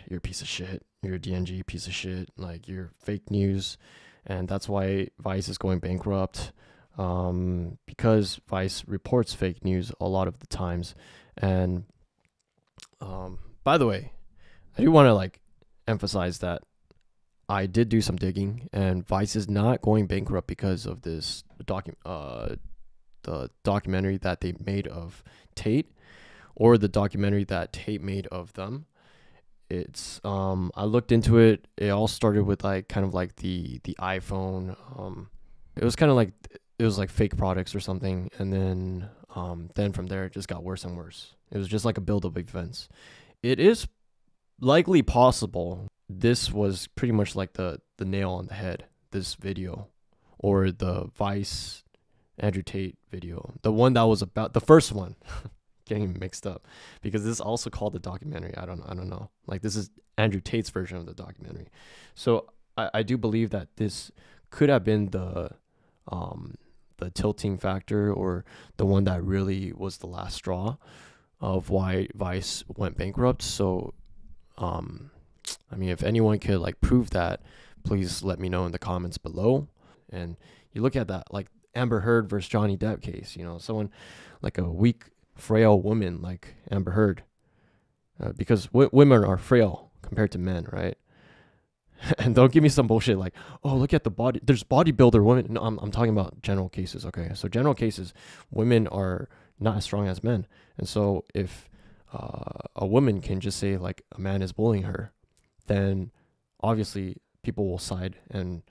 you're a piece of shit. You're a DNG piece of shit. Like, you're fake news. And that's why Vice is going bankrupt. Because Vice reports fake news a lot of the times. And by the way, I do want to like emphasize that I did do some digging, and Vice is not going bankrupt because of this the documentary that they made of Tate, or the documentary that Tate made of them. It's I looked into it. It all started with like kind of like the iPhone. It was kind of like, it was like fake products or something, and then from there it just got worse and worse. It was just like a build-up of events. It is likely possible this was pretty much like the nail on the head, this video, or the Vice Andrew Tate video, the one that was about the first one. Getting mixed up because this is also called the documentary. I don't know. Like, this is Andrew Tate's version of the documentary. So I do believe that this could have been the the tilting factor, or the one that really was the last straw of why Vice went bankrupt. So I mean, if anyone could like prove that, please let me know in the comments below. And you look at that, like Amber Heard versus Johnny Depp case, you know, someone like a weak, frail woman like Amber Heard, because women are frail compared to men, right? And don't give me some bullshit like, oh, look at the body. There's bodybuilder women. No, I'm talking about general cases, okay? So general cases, women are not as strong as men. And so if a woman can just say like a man is bullying her, then obviously people will side and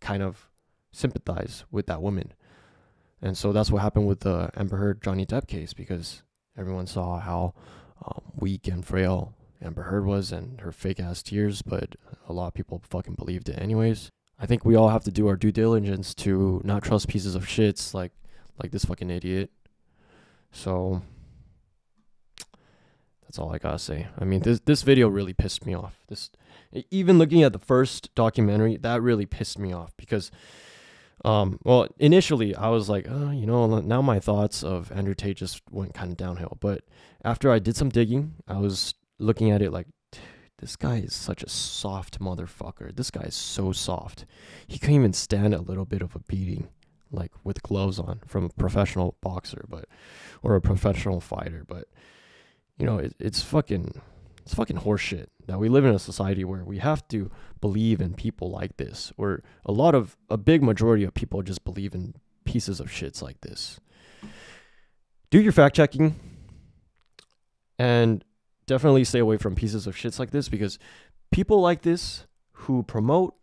kind of sympathize with that woman. And so that's what happened with the Amber Heard Johnny Depp case, because everyone saw how weak and frail Amber Heard was and her fake ass tears, but a lot of people fucking believed it anyways. I think we all have to do our due diligence to not trust pieces of shits like this fucking idiot. So that's all I gotta say. I mean, this video really pissed me off. Even looking at the first documentary, that really pissed me off, because well, initially I was like, oh, you know, now my thoughts of Andrew Tate just went kind of downhill. But after I did some digging, I was looking at it like, this guy is such a soft motherfucker. This guy is so soft. He couldn't even stand a little bit of a beating, like with gloves on, from a professional boxer, or a professional fighter. But you know, it's fucking horseshit that we live in a society where we have to believe in people like this, or a big majority of people just believe in pieces of shits like this. Do your fact checking, and definitely stay away from pieces of shits like this, because people like this who promote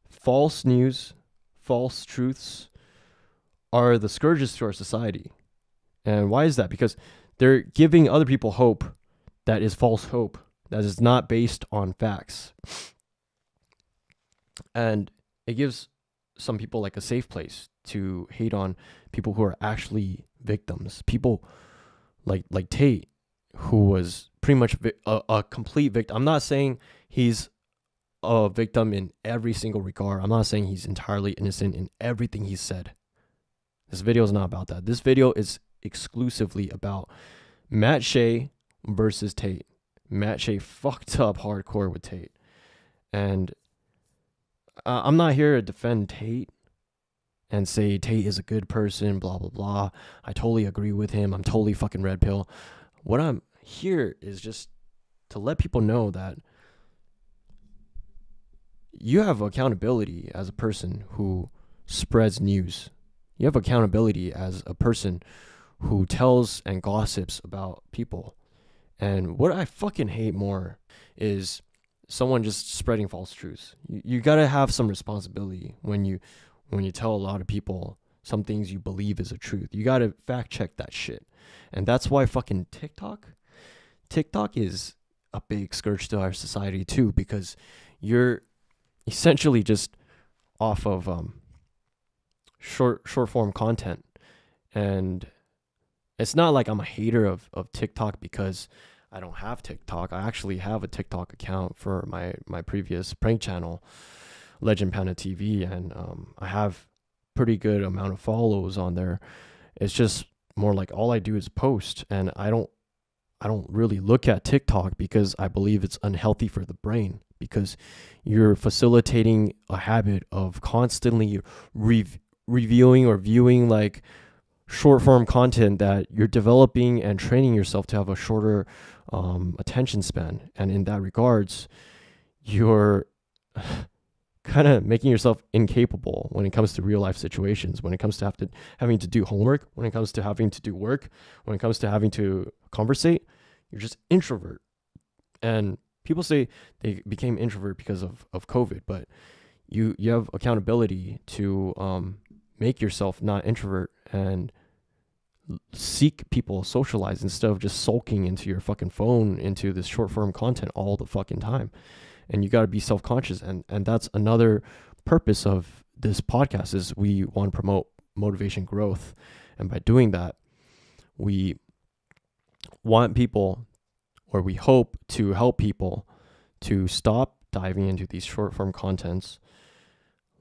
false news, false truths, are the scourges to our society. And why is that? Because they're giving other people hope that is false hope, that is not based on facts. And it gives some people like a safe place to hate on people who are actually victims. People like Tate, who was pretty much a complete victim. I'm not saying he's a victim in every single regard. I'm not saying he's entirely innocent in everything he said. This video is not about that. This video is exclusively about Matt Shea versus Tate. Matt Shea fucked up hardcore with Tate. And I'm not here to defend Tate and say Tate is a good person, blah, blah, blah. I totally agree with him. I'm totally fucking red pill. What I'm here is just to let people know that you have accountability as a person who spreads news. You have accountability as a person who tells and gossips about people. And what I fucking hate more is someone just spreading false truths. You gotta have some responsibility when you tell a lot of people some things you believe is a truth. You gotta fact check that shit. And that's why fucking TikTok is a big scourge to our society too, because you're essentially just off of short form content. And it's not like I'm a hater of TikTok because I don't have TikTok. I actually have a TikTok account for my previous prank channel, Legend Panda TV, and I have pretty good amount of follows on there. It's just more like all I do is post, and I don't really look at TikTok because I believe it's unhealthy for the brain, because you're facilitating a habit of constantly reviewing or viewing like short form content that you're developing and training yourself to have a shorter attention span. And in that regards, you're kind of making yourself incapable when it comes to real life situations, when it comes to having to do homework, when it comes to having to do work, when it comes to having to conversate. You're just introvert. And people say they became introvert because of COVID, but you have accountability to make yourself not introvert and seek people, socialize, instead of just sulking into your fucking phone, into this short form content all the fucking time. And you got to be self-conscious. And that's another purpose of this podcast, is we want to promote motivation growth. And by doing that, we want people, or we hope to help people, to stop diving into these short form contents,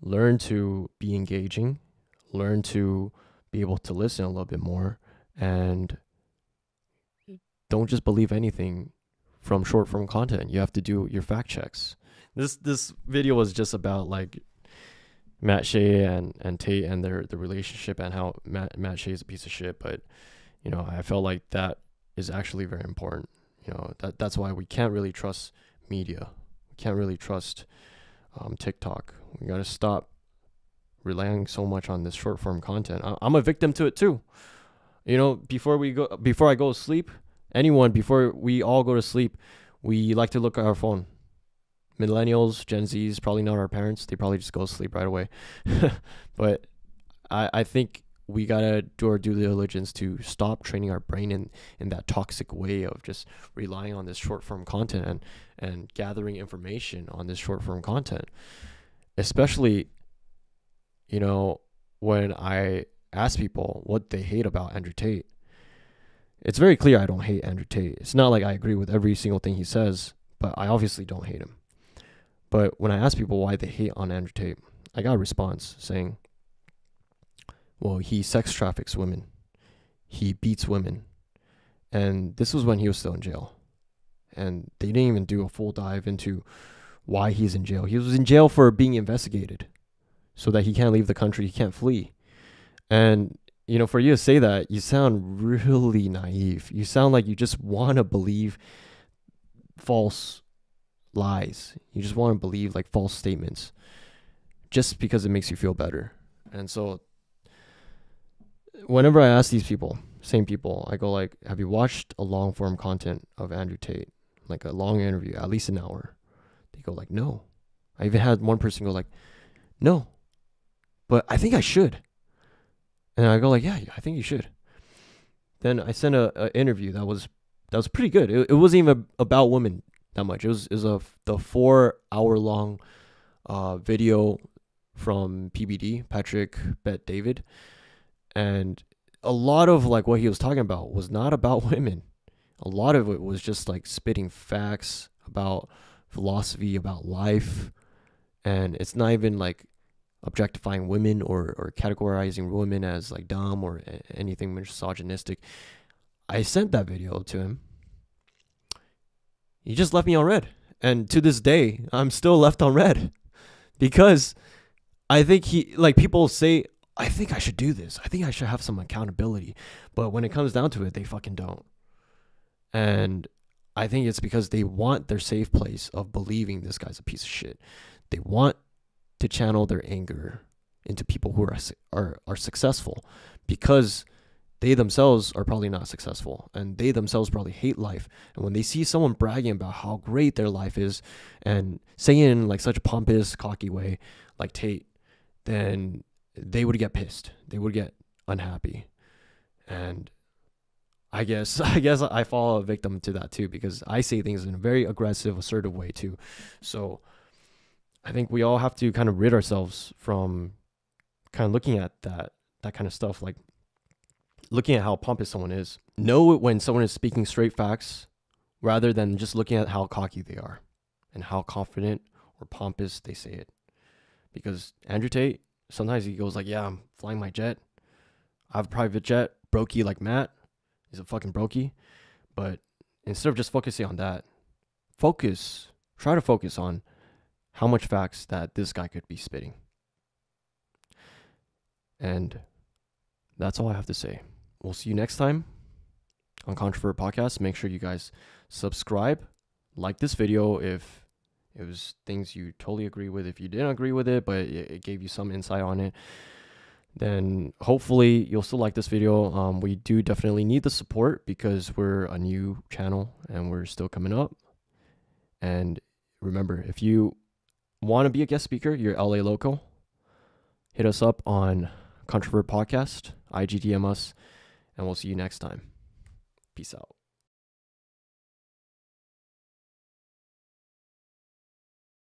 learn to be engaging, learn to be able to listen a little bit more, and don't just believe anything from short form content. You have to do your fact checks. This video was just about like Matt Shea and Tate and the relationship, and how Matt Shea is a piece of shit. But you know, I felt like that is actually very important. You know, that's why we can't really trust media. We can't really trust TikTok. We got to stop relying so much on this short form content. I'm a victim to it too. You know, before I go to sleep, before we all go to sleep, we like to look at our phone. Millennials, Gen Zs, probably not our parents. They probably just go to sleep right away. But I think we gotta do our due diligence to stop training our brain in that toxic way of just relying on this short form content and gathering information on this short form content. Especially, you know, when I ask people what they hate about Andrew Tate, it's very clear I don't hate Andrew Tate. It's not like I agree with every single thing he says, but I obviously don't hate him. But when I ask people why they hate on Andrew Tate, I got a response saying, well, he sex traffics women. He beats women. And this was when he was still in jail. And they didn't even do a full dive into why he's in jail. He was in jail for being investigated so that he can't leave the country. He can't flee. And, you know, for you to say that, you sound really naive. You sound like you just want to believe false lies. You just want to believe like false statements just because it makes you feel better. And so whenever I ask these people, same people, I go like, have you watched a long form content of Andrew Tate? Like a long interview, at least an hour. They go like, no. I even had one person go like, no, but I think I should. And I go like, yeah, I think you should. Then I sent a interview that was pretty good. It wasn't even about women that much. It was the 4-hour long video from PBD, Patrick Bet David. And a lot of like what he was talking about was not about women. A lot of it was just like spitting facts about philosophy, about life. And it's not even like objectifying women or categorizing women as like dumb or anything misogynistic. I sent that video to him. He just left me on red. And to this day, I'm still left on red. Because I think people say, I think I should do this. I think I should have some accountability. But when it comes down to it, they fucking don't. And I think it's because they want their safe place of believing this guy's a piece of shit. They want to channel their anger into people who are successful, because they themselves are probably not successful, and they themselves probably hate life. And when they see someone bragging about how great their life is and saying it in like such a pompous, cocky way like Tate, then they would get pissed. They would get unhappy. And I guess I fall a victim to that too, because I say things in a very aggressive, assertive way too. So I think we all have to kind of rid ourselves from kind of looking at that kind of stuff, like looking at how pompous someone is. Know when someone is speaking straight facts rather than just looking at how cocky they are and how confident or pompous they say it. Because Andrew Tate, sometimes he goes like, yeah, I'm flying my jet. I have a private jet, brokey like Matt. He's a fucking brokey. But instead of just focusing on that, try to focus on how much facts that this guy could be spitting. And that's all I have to say. We'll see you next time on Controvert Podcast. Make sure you guys subscribe, like this video if it was things you totally agree with. If you didn't agree with it, but it gave you some insight on it, then hopefully you'll still like this video. We do definitely need the support because we're a new channel and we're still coming up. And remember, if you want to be a guest speaker, you're LA local, hit us up on Controvert Podcast, IGDM us, and we'll see you next time. Peace out.